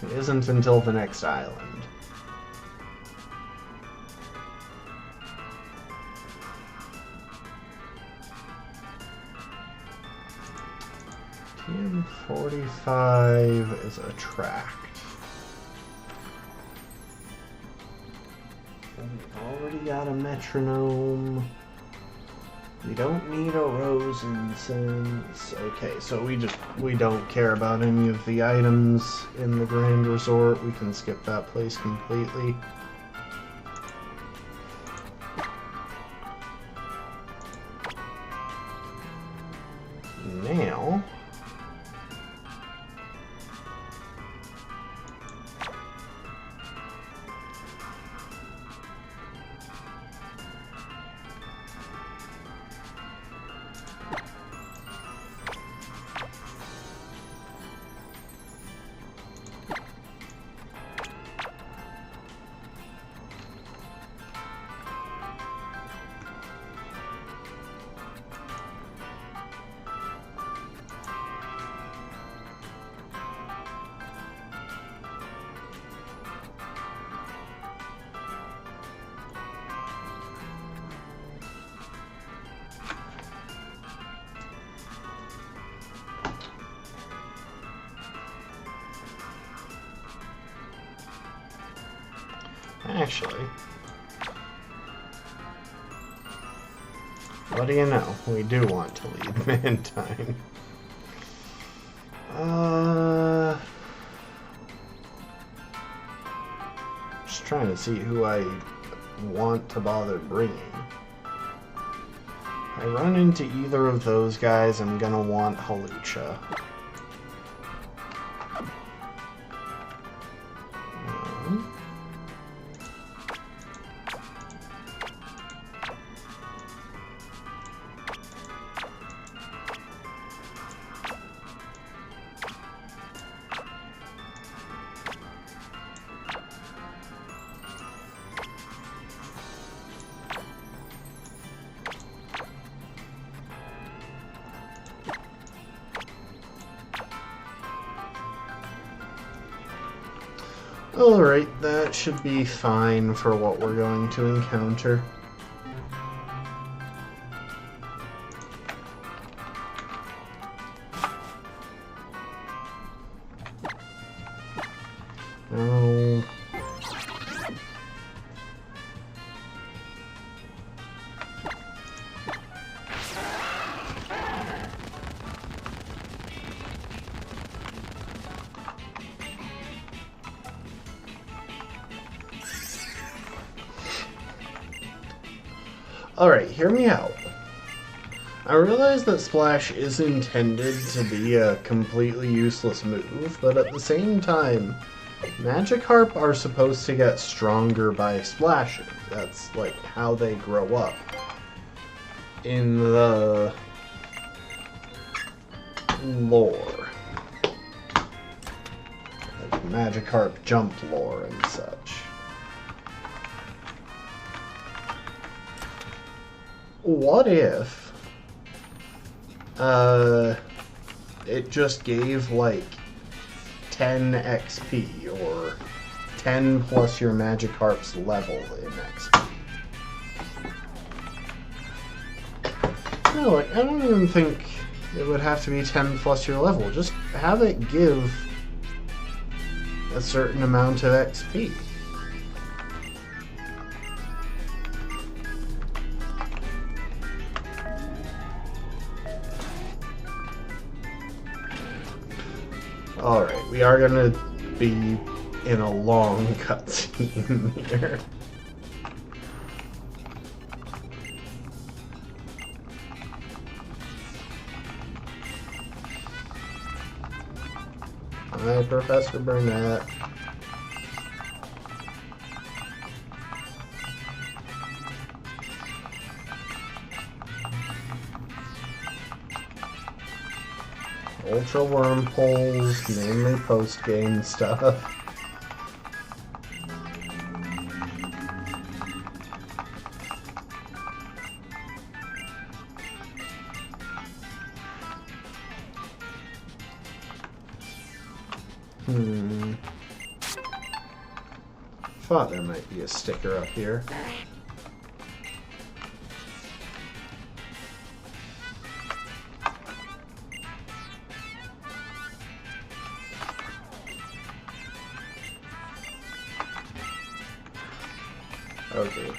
It isn't until the next island. And 45 is attract. We've already got a metronome. We don't need a rose incense. Okay, so we don't care about any of the items in the Grand Resort. We can skip that place completely. Now, actually, what do you know? We do want to lead Mantine. Just trying to see who I want to bother bringing. If I run into either of those guys, I'm gonna want Hawlucha. Alright, that should be fine for what we're going to encounter. Oh. Alright, hear me out. I realize that Splash is intended to be a completely useless move, but at the same time, Magikarp are supposed to get stronger by splashing. That's like how they grow up. In the lore. Like Magikarp jump lore and such. What if it just gave like 10 XP or 10 plus your Magikarp's level in XP? No, like, I don't even think it would have to be 10 plus your level. Just have it give a certain amount of XP. Alright, we are gonna be in a long cutscene here. Hi, Professor Burnett. Ultra wormholes, mainly post-game stuff. Thought there might be a sticker up here. Okay.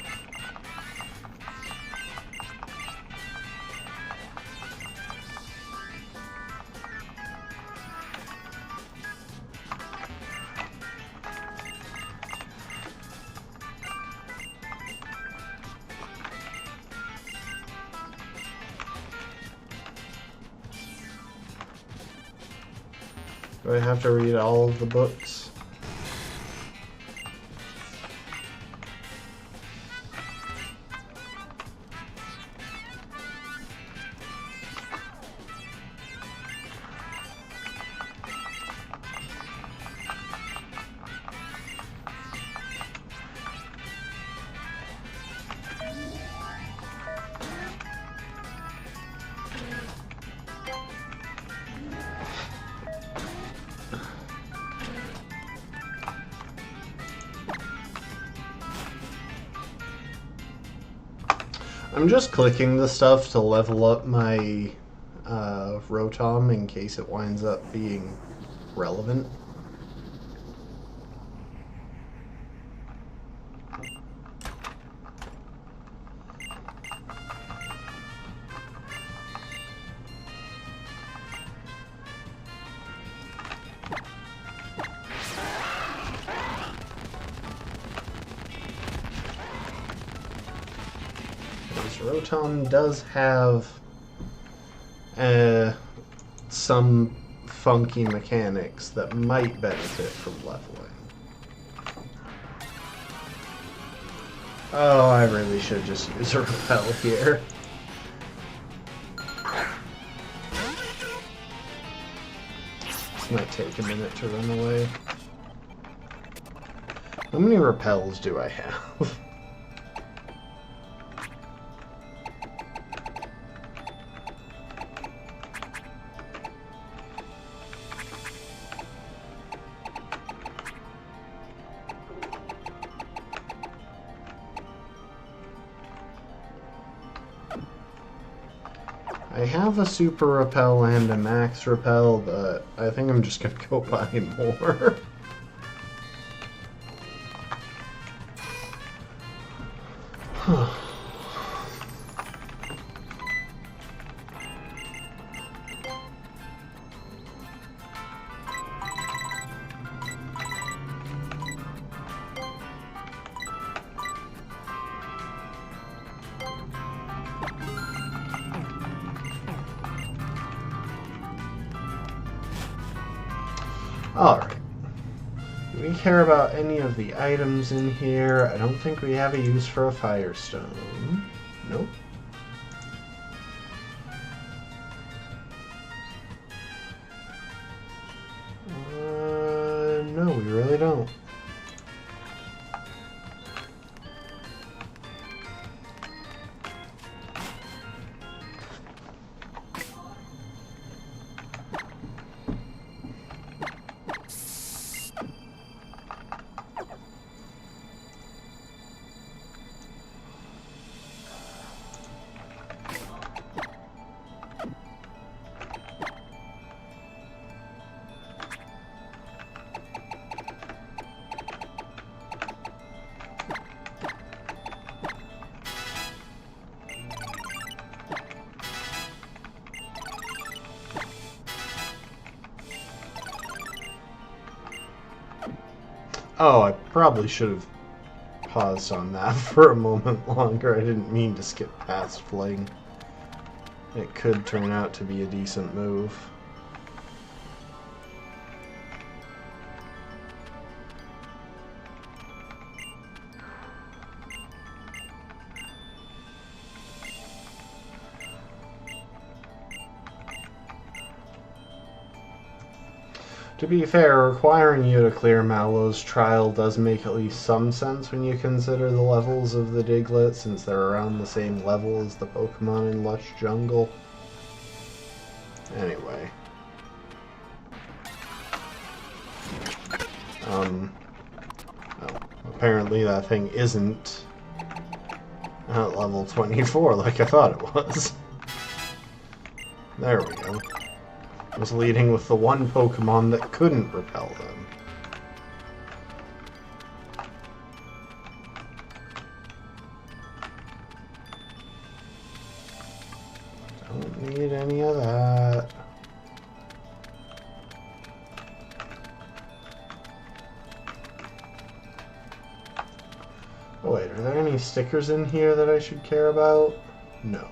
Do I have to read all of the books? I'm just clicking the stuff to level up my Rotom in case it winds up being relevant. Rotom does have some funky mechanics that might benefit from leveling. Oh, I really should just use a repel here. This might take a minute to run away. How many repels do I have? I have a super repel and a max repel, but I think I'm just gonna go buy more. Alright. Do we care about any of the items in here? I don't think we have a use for a Firestone. Nope. No, we really don't. Oh, I probably should have paused on that for a moment longer. I didn't mean to skip past Fling. It could turn out to be a decent move. To be fair, requiring you to clear Mallow's trial does make at least some sense when you consider the levels of the Diglett, since they're around the same level as the Pokemon in Lush Jungle. Anyway. Well, apparently that thing isn't at level 24 like I thought it was. There we go. Was leading with the one Pokemon that couldn't repel them. Oh wait, are there any stickers in here that I should care about? No.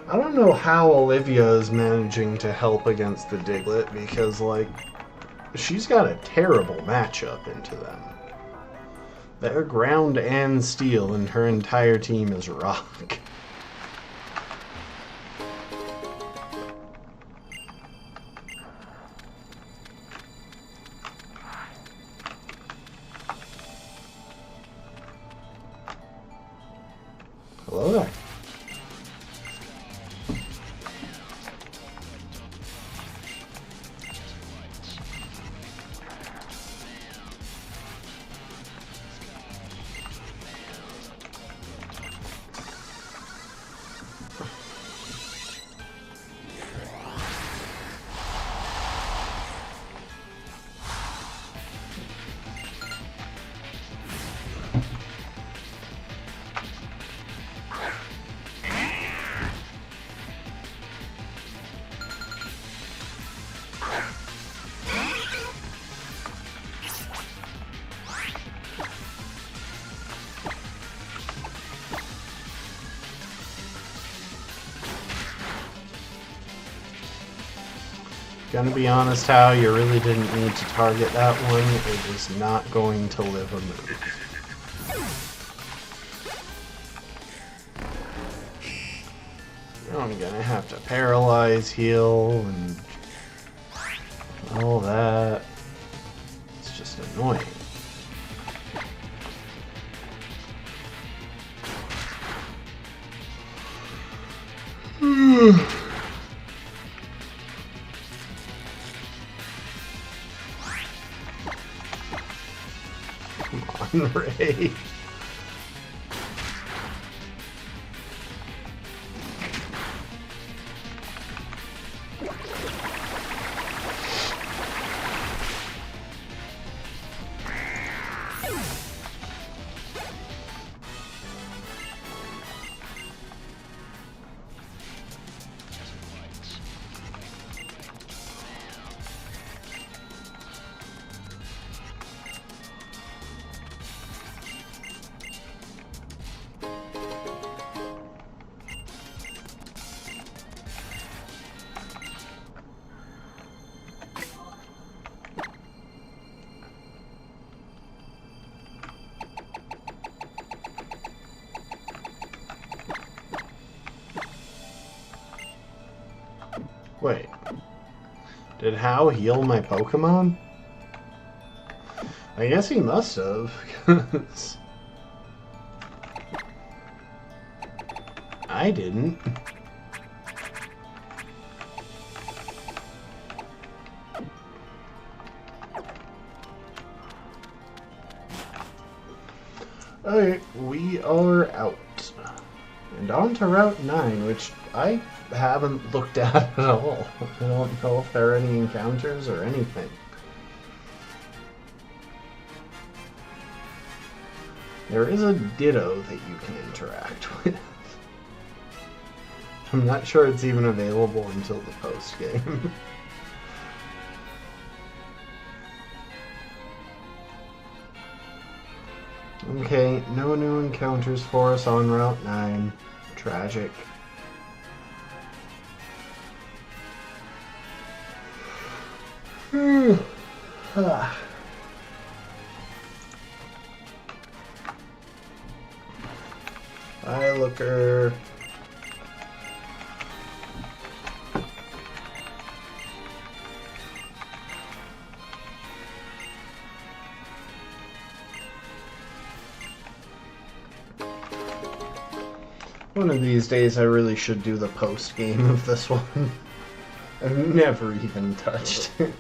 I don't know how Olivia is managing to help against the Diglett because, like, she's got a terrible matchup into them. They're ground and steel, and her entire team is rock. Hello there. Gonna be honest, How, you really didn't need to target that one. It is not going to live a move. I'm gonna have to paralyze, heal, and all that. It's just annoying. Come on, Ray. Wait, did How heal my Pokemon? I guess he must have, 'cause I didn't. Alright, we are out. And on to Route 9, which I haven't looked at at all. I don't know if there are any encounters or anything. There is a Ditto that you can interact with. I'm not sure it's even available until the post-game. Okay, no new encounters for us on Route 9. Tragic. Hi, Looker. One of these days I really should do the post game of this one. I've never even touched it.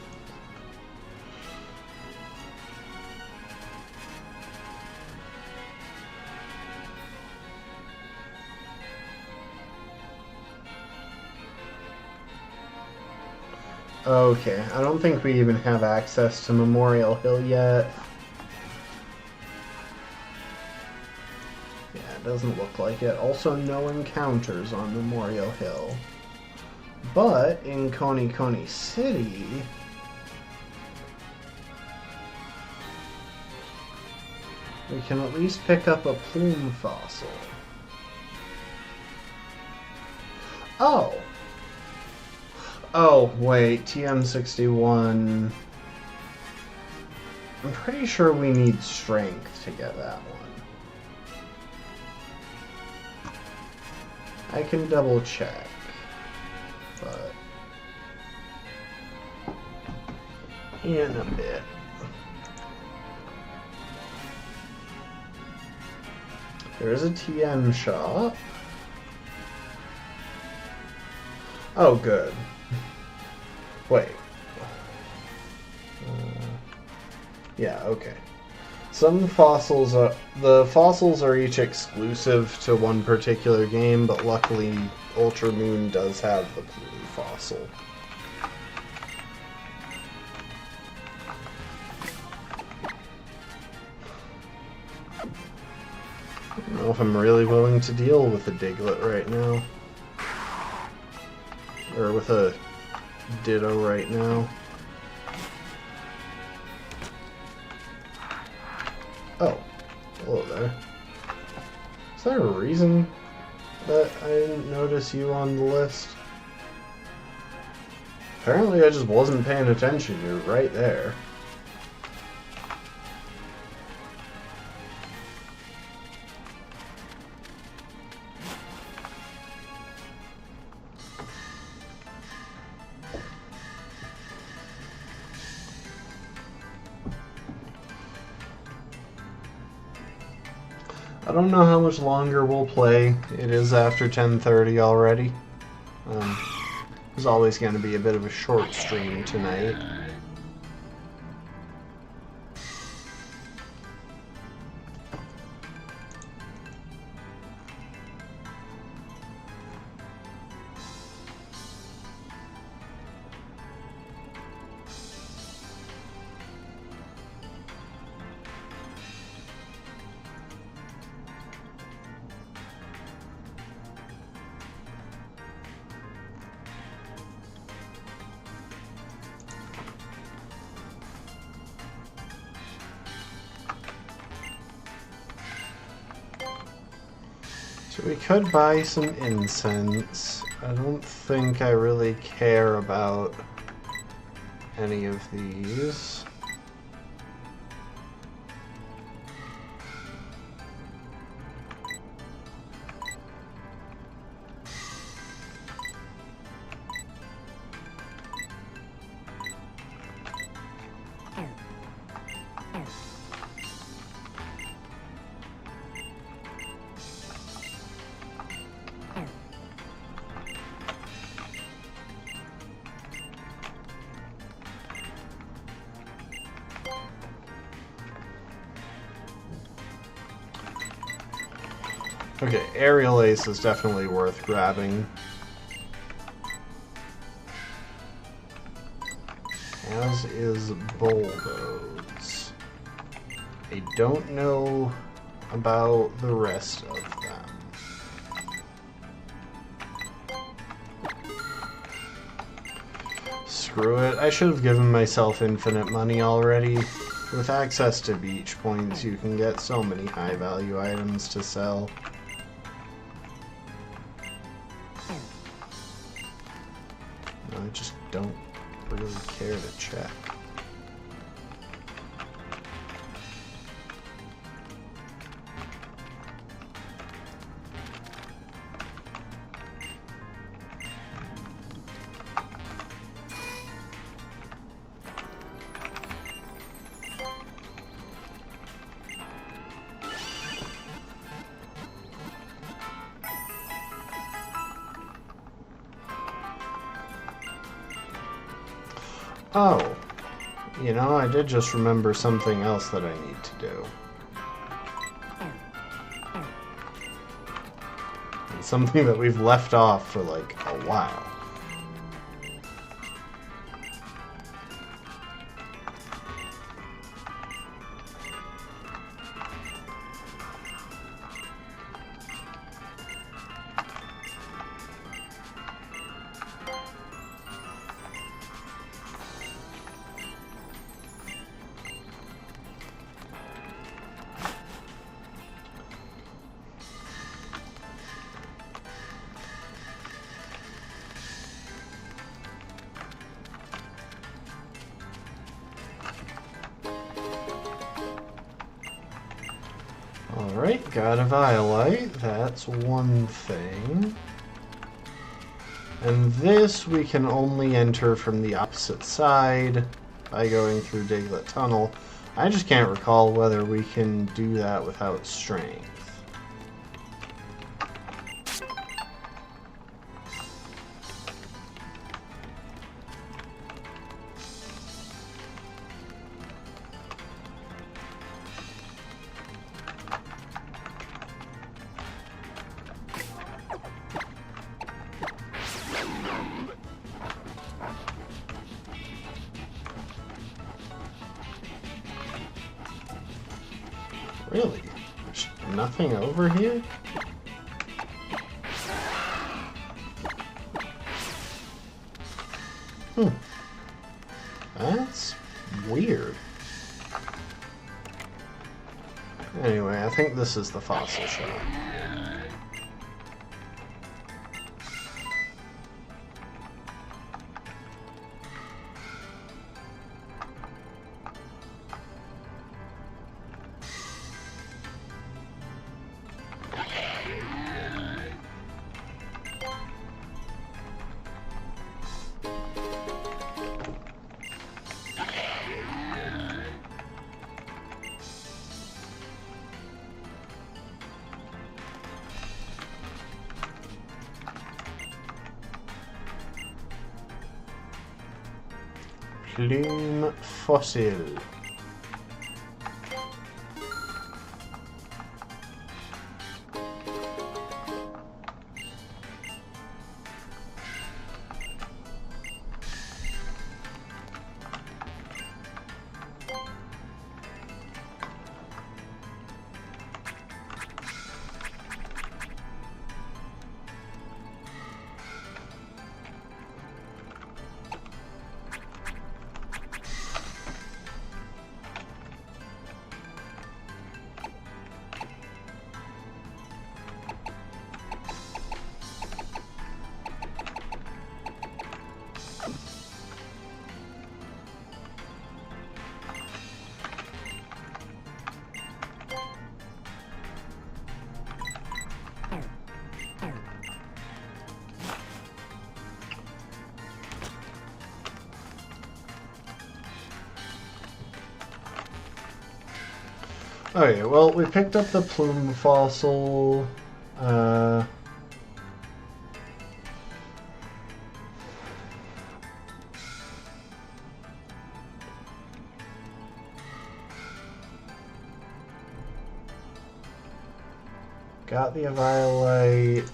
Okay, I don't think we even have access to Memorial Hill yet. doesn't look like it. Also, no encounters on Memorial Hill. But in Coney City, we can at least pick up a plume fossil. Oh! Oh, wait, TM61... I'm pretty sure we need strength to get that one. I can double check, but in a bit. There's a TM shop. Oh, good. Wait. Yeah, okay. Some fossils are... The fossils are each exclusive to one particular game, but luckily UltraMoon does have the plume fossil. I don't know if I'm really willing to deal with a Diglett right now. Or with a Ditto right now. Oh, hello there. Is there a reason that I didn't notice you on the list? Apparently I just wasn't paying attention. You're right there. I don't know how much longer we'll play. It is after 10:30 already. There's always going to be a bit of a short stream tonight. So we could buy some incense. I don't think I really care about any of these. Okay, Aerial Ace is definitely worth grabbing. As is Bulldoze. I don't know about the rest of them. Screw it. I should have given myself infinite money already. With access to beach points, you can get so many high-value items to sell. I just don't really care to check. Oh, you know, I did just remember something else that I need to do. It's something that we've left off for like a while. Alright, got a Violite. That's one thing. And this we can only enter from the opposite side by going through Diglett Tunnel. I just can't recall whether we can do that without strength. Really? There's nothing over here? That's weird. Anyway, I think this is the fossil shell. Plume fossil. Okay, well, we picked up the plume fossil. Got the Violite.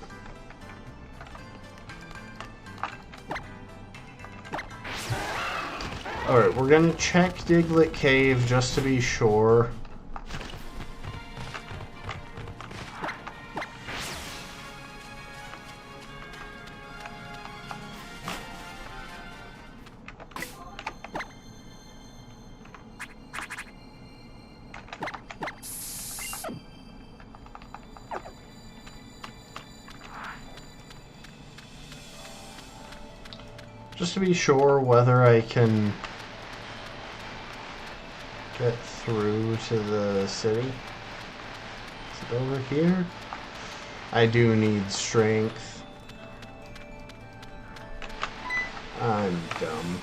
Alright, we're gonna check Diglett Cave just to be sure. Just to be sure whether I can get through to the city. Is it over here? I do need strength. I'm dumb.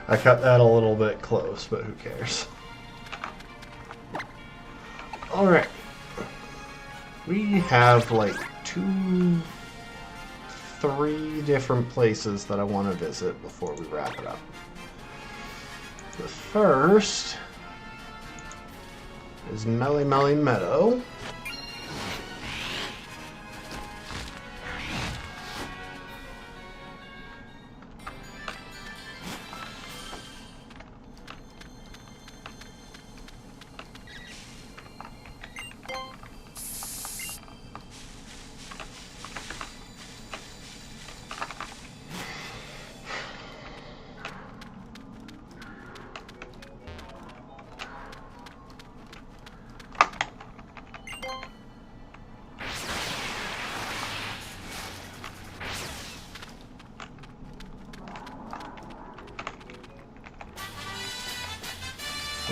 I cut that a little bit close, but who cares? Alright. We have like 3 different places that I want to visit before we wrap it up. The first is Melly Melly Meadow.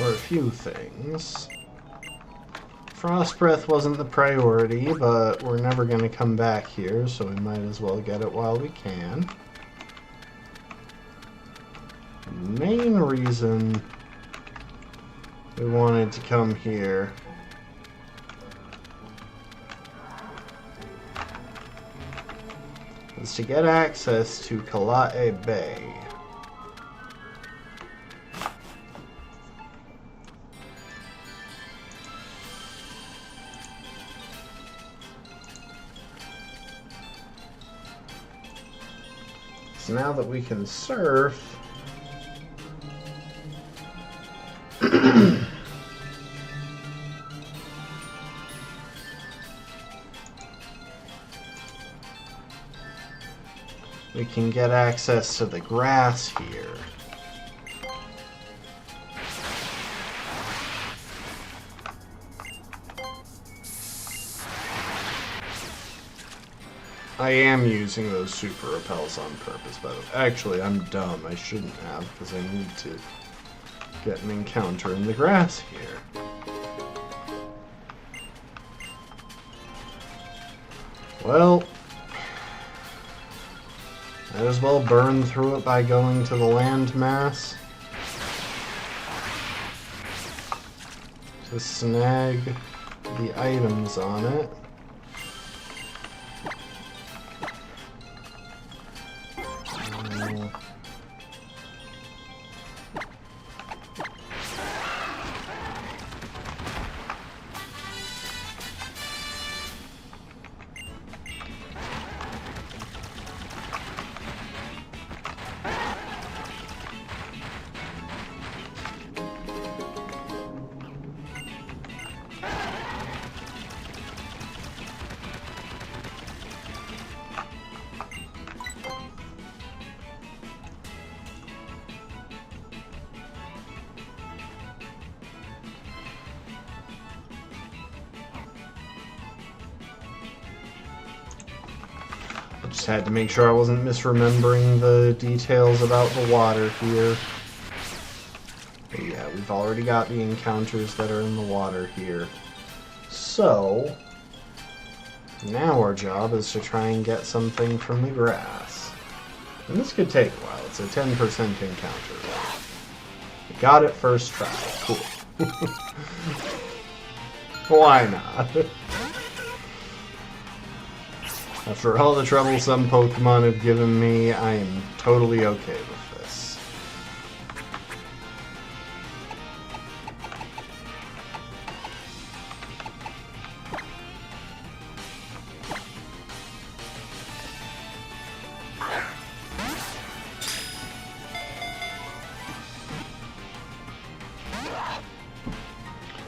Or a few things. Frost Breath wasn't the priority, but we're never going to come back here, so we might as well get it while we can. The main reason we wanted to come here is to get access to Kala'e Bay. So now that we can surf, we can get access to the grass here. I am using those super repels on purpose, by the way. Actually, I'm dumb. I shouldn't have, because I need to get an encounter in the grass here. Well, might as well burn through it by going to the landmass to snag the items on it. Just had to make sure I wasn't misremembering the details about the water here. But yeah, we've already got the encounters that are in the water here. So, now our job is to try and get something from the grass. And this could take a while. It's a 10% encounter. We got it first try. Cool. Why not? After all the trouble some Pokemon have given me, I am totally okay with this.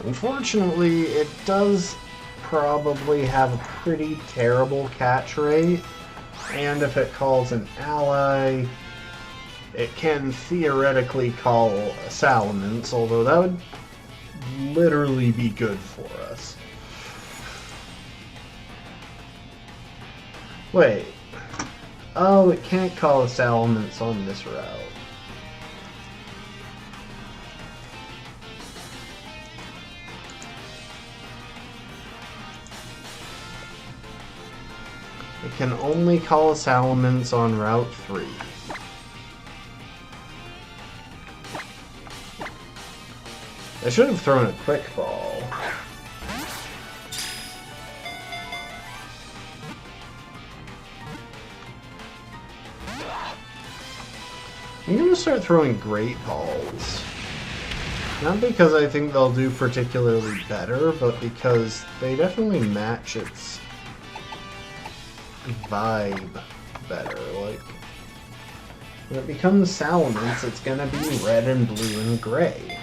Unfortunately, it does probably have a pretty terrible catch rate, and if it calls an ally, it can theoretically call a Salamence, although that would literally be good for us. Wait. Oh, it can't call a Salamence on this route. It can only call a Salamence on Route 3. I should have thrown a Quick Ball. I'm going to start throwing Great Balls. Not because I think they'll do particularly better, but because they definitely match its vibe better. Like, when it becomes Salamence, it's gonna be red and blue and gray.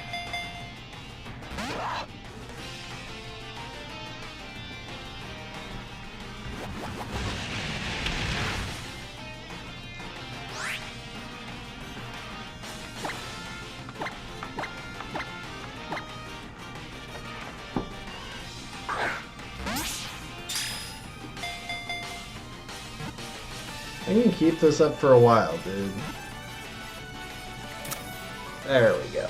I can keep this up for a while, dude. There we go.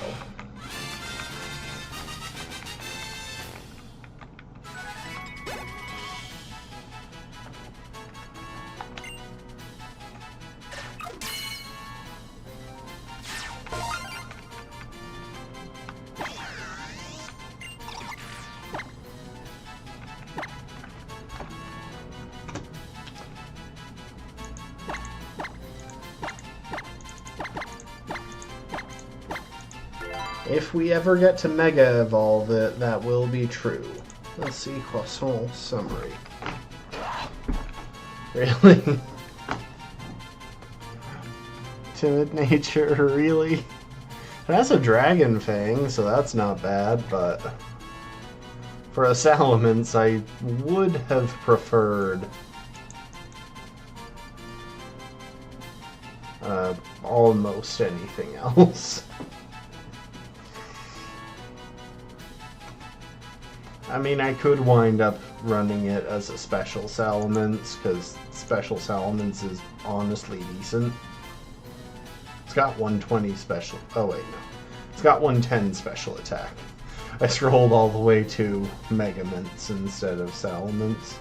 If we ever get to Mega Evolve it, that will be true. Let's see, Croissant Summary. Really? Timid nature, really? It has a Dragon Fang, so that's not bad, but for a Salamence, I would have preferred almost anything else. I mean, I could wind up running it as a Special Salamence, because Special Salamence is honestly decent. It's got 120 special... Oh, wait, no. It's got 110 special attack. I scrolled all the way to Megaments instead of Salamence.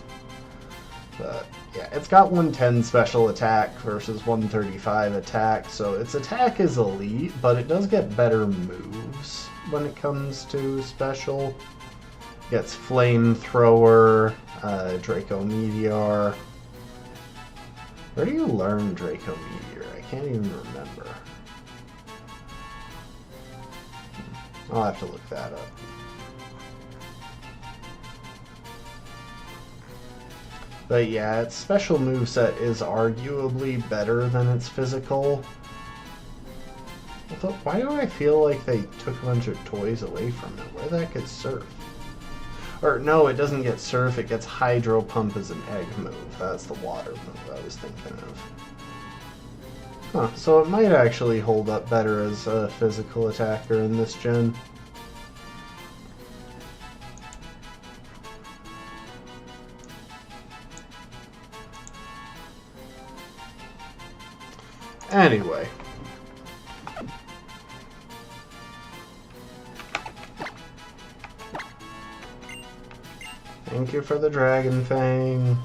But, yeah, it's got 110 special attack versus 135 attack, so its attack is elite, but it does get better moves when it comes to special. It gets Flamethrower, Draco Meteor. Where do you learn Draco Meteor? I can't even remember. I'll have to look that up. But yeah, its special moveset is arguably better than its physical. Although, why do I feel like they took a bunch of toys away from it? Where the heck is Surf? Or, no, it doesn't get Surf, it gets Hydro Pump as an egg move. That's the water move I was thinking of. Huh, so it might actually hold up better as a physical attacker in this gen. Anyway. Thank you for the Dragon Fang.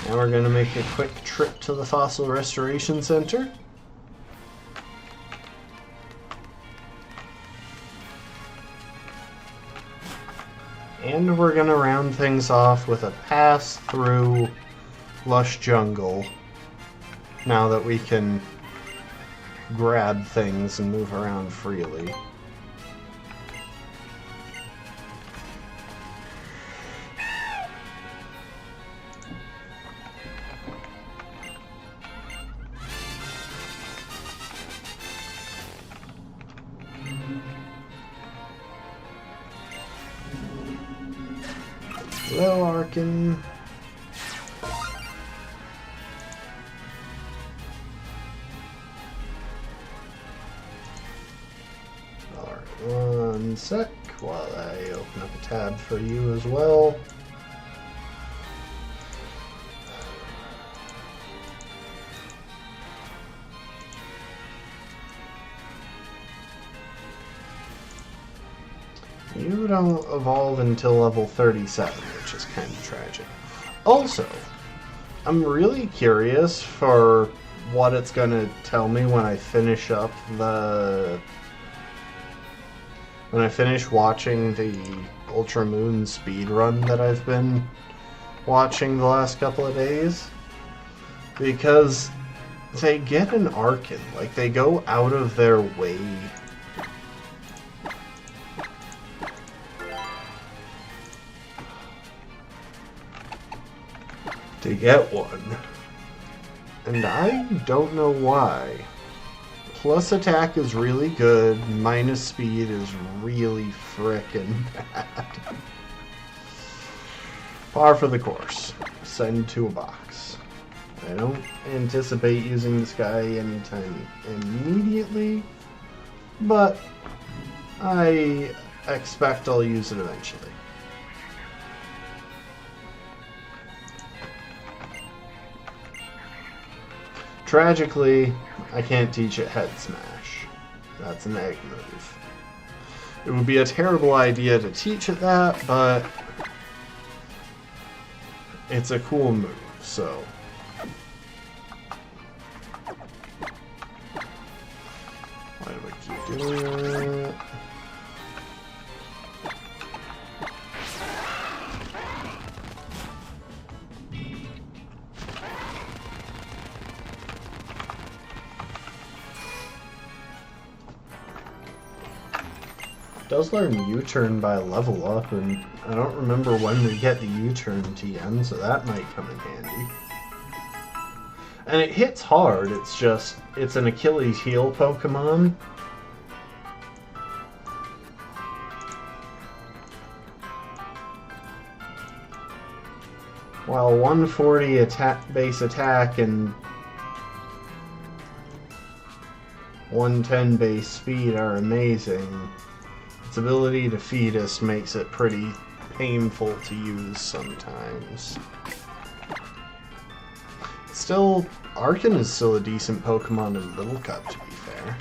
Now we're going to make a quick trip to the Fossil Restoration Center. And we're going to round things off with a pass through Lush Jungle. Now that we can grab things and move around freely. Hello, Arkin. Alright, one sec while I open up a tab for you as well. You don't evolve until level 37, which is kind of tragic. Also, I'm really curious for what it's going to tell me when I finish up the... When I finish watching the UltraMoon speedrun that I've been watching the last couple of days. Because they get an Arkin. Like, they go out of their way to get one, and I don't know why. Plus attack is really good, minus speed is really frickin' bad. Par for the course. Send to a box. I don't anticipate using this guy anytime immediately, but I expect I'll use it eventually. Tragically, I can't teach it Head Smash. That's an egg move. It would be a terrible idea to teach it that, but it's a cool move, so. Why do I keep doing that? Does learn U-turn by level up, and I don't remember when we get the U-turn TM, so that might come in handy. And it hits hard, it's just, it's an Achilles heel Pokemon. While 140 base attack and 110 base speed are amazing, its ability to feed us makes it pretty painful to use sometimes. Still, Arcan is still a decent Pokemon in Little Cup, to be fair.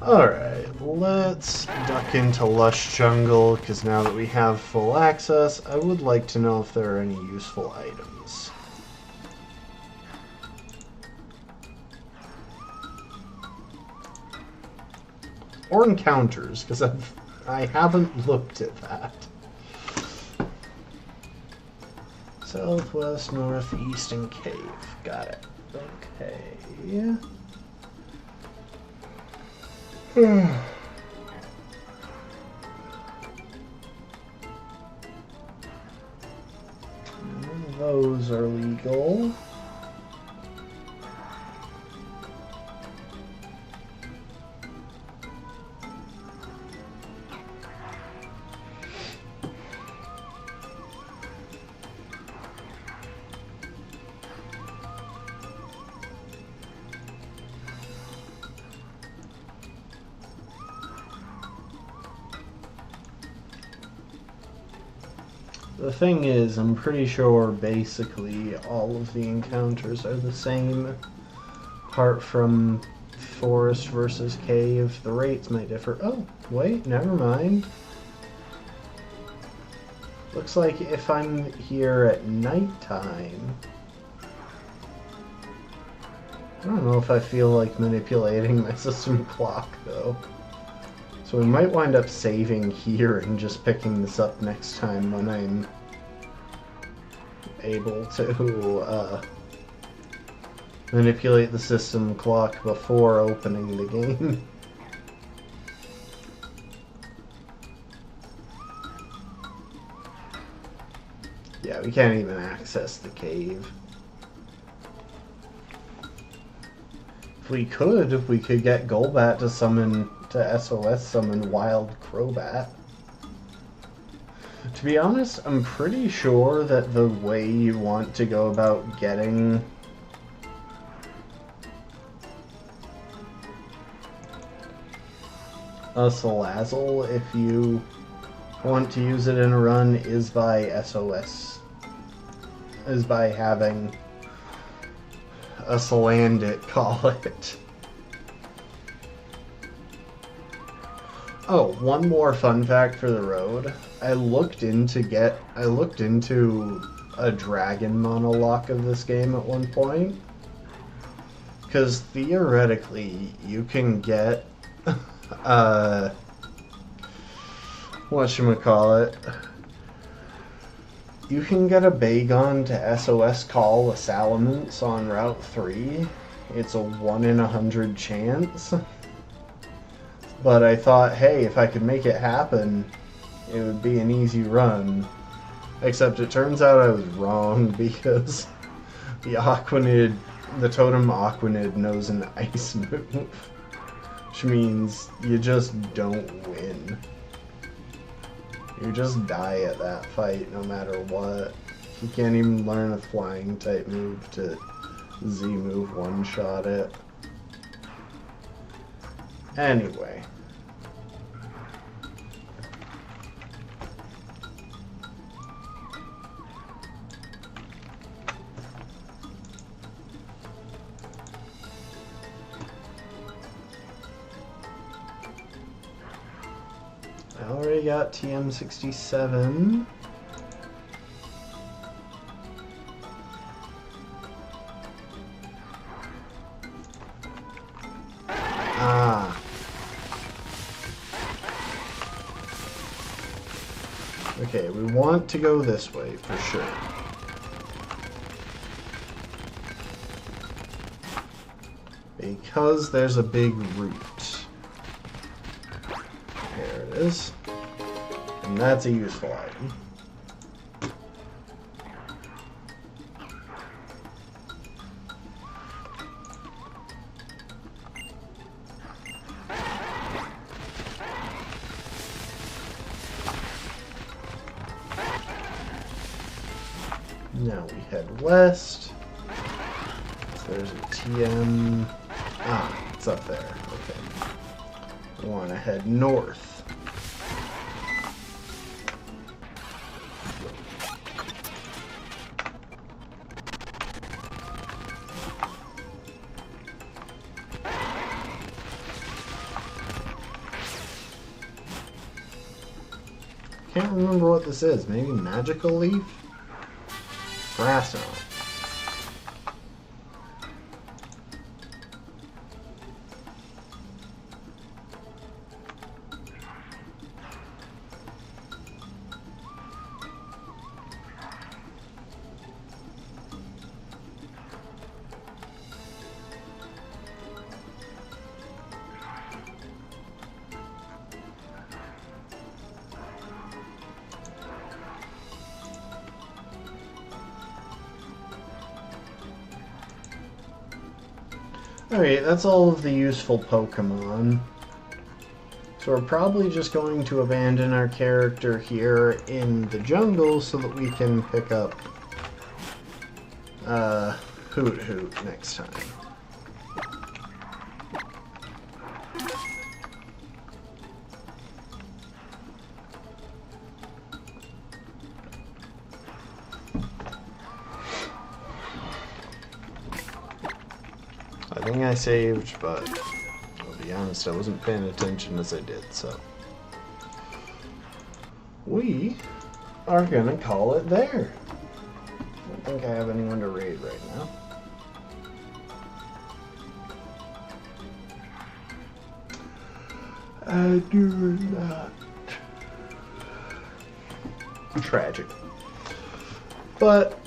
Alright, let's duck into Lush Jungle, because now that we have full access, I would like to know if there are any useful items. Or encounters, because I haven't looked at that. Southwest, northeast, and cave. Got it. Okay. Those are legal. The thing is, I'm pretty sure basically all of the encounters are the same, apart from forest versus cave. The rates might differ. Oh, wait, never mind. Looks like if I'm here at nighttime... I don't know if I feel like manipulating my system clock, though. So we might wind up saving here and just picking this up next time when I'm able to manipulate the system clock before opening the game. Yeah, we can't even access the cave. If we could get Golbat to summon, to SOS summon Wild Crobat. To be honest, I'm pretty sure that the way you want to go about getting a Salazzle, if you want to use it in a run, is by SOS. Is by having a Salandit call it. Oh, one more fun fact for the road. I looked into a dragon monologue of this game at one point. Because theoretically, you can get whatchamacallit, you can get a Bagon to SOS call a Salamence on Route 3. It's a 1 in 100 chance. But I thought, hey, if I could make it happen, it would be an easy run. Except it turns out I was wrong, because the Aquanid, the Totem Aquanid knows an ice move. Which means you just don't win. You just die at that fight no matter what. You can't even learn a Flying-type move to Z-move one-shot it. Anyway. I already got TM67. Okay, we want to go this way for sure. Because there's a big root. There it is. And that's a useful item. Now we head west. There's a TM. Ah, it's up there. Okay. We want to head north. Can't remember what this is. Maybe magical leaf? Brass knot. Alright, that's all of the useful Pokemon. So we're probably just going to abandon our character here in the jungle so that we can pick up Hoot Hoot next time. I think I saved, but I'll be honest, I wasn't paying attention as I did, so. We are gonna call it there. I don't think I have anyone to raid right now. I do not. Tragic. But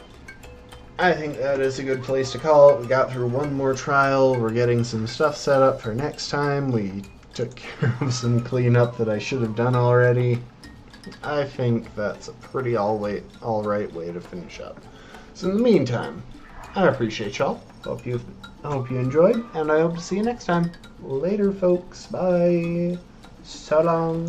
I think that is a good place to call it. We got through one more trial. We're getting some stuff set up for next time. We took care of some cleanup that I should have done already. I think that's a pretty alright way to finish up. So in the meantime, I appreciate y'all. I hope you enjoyed, and I hope to see you next time. Later, folks. Bye. So long.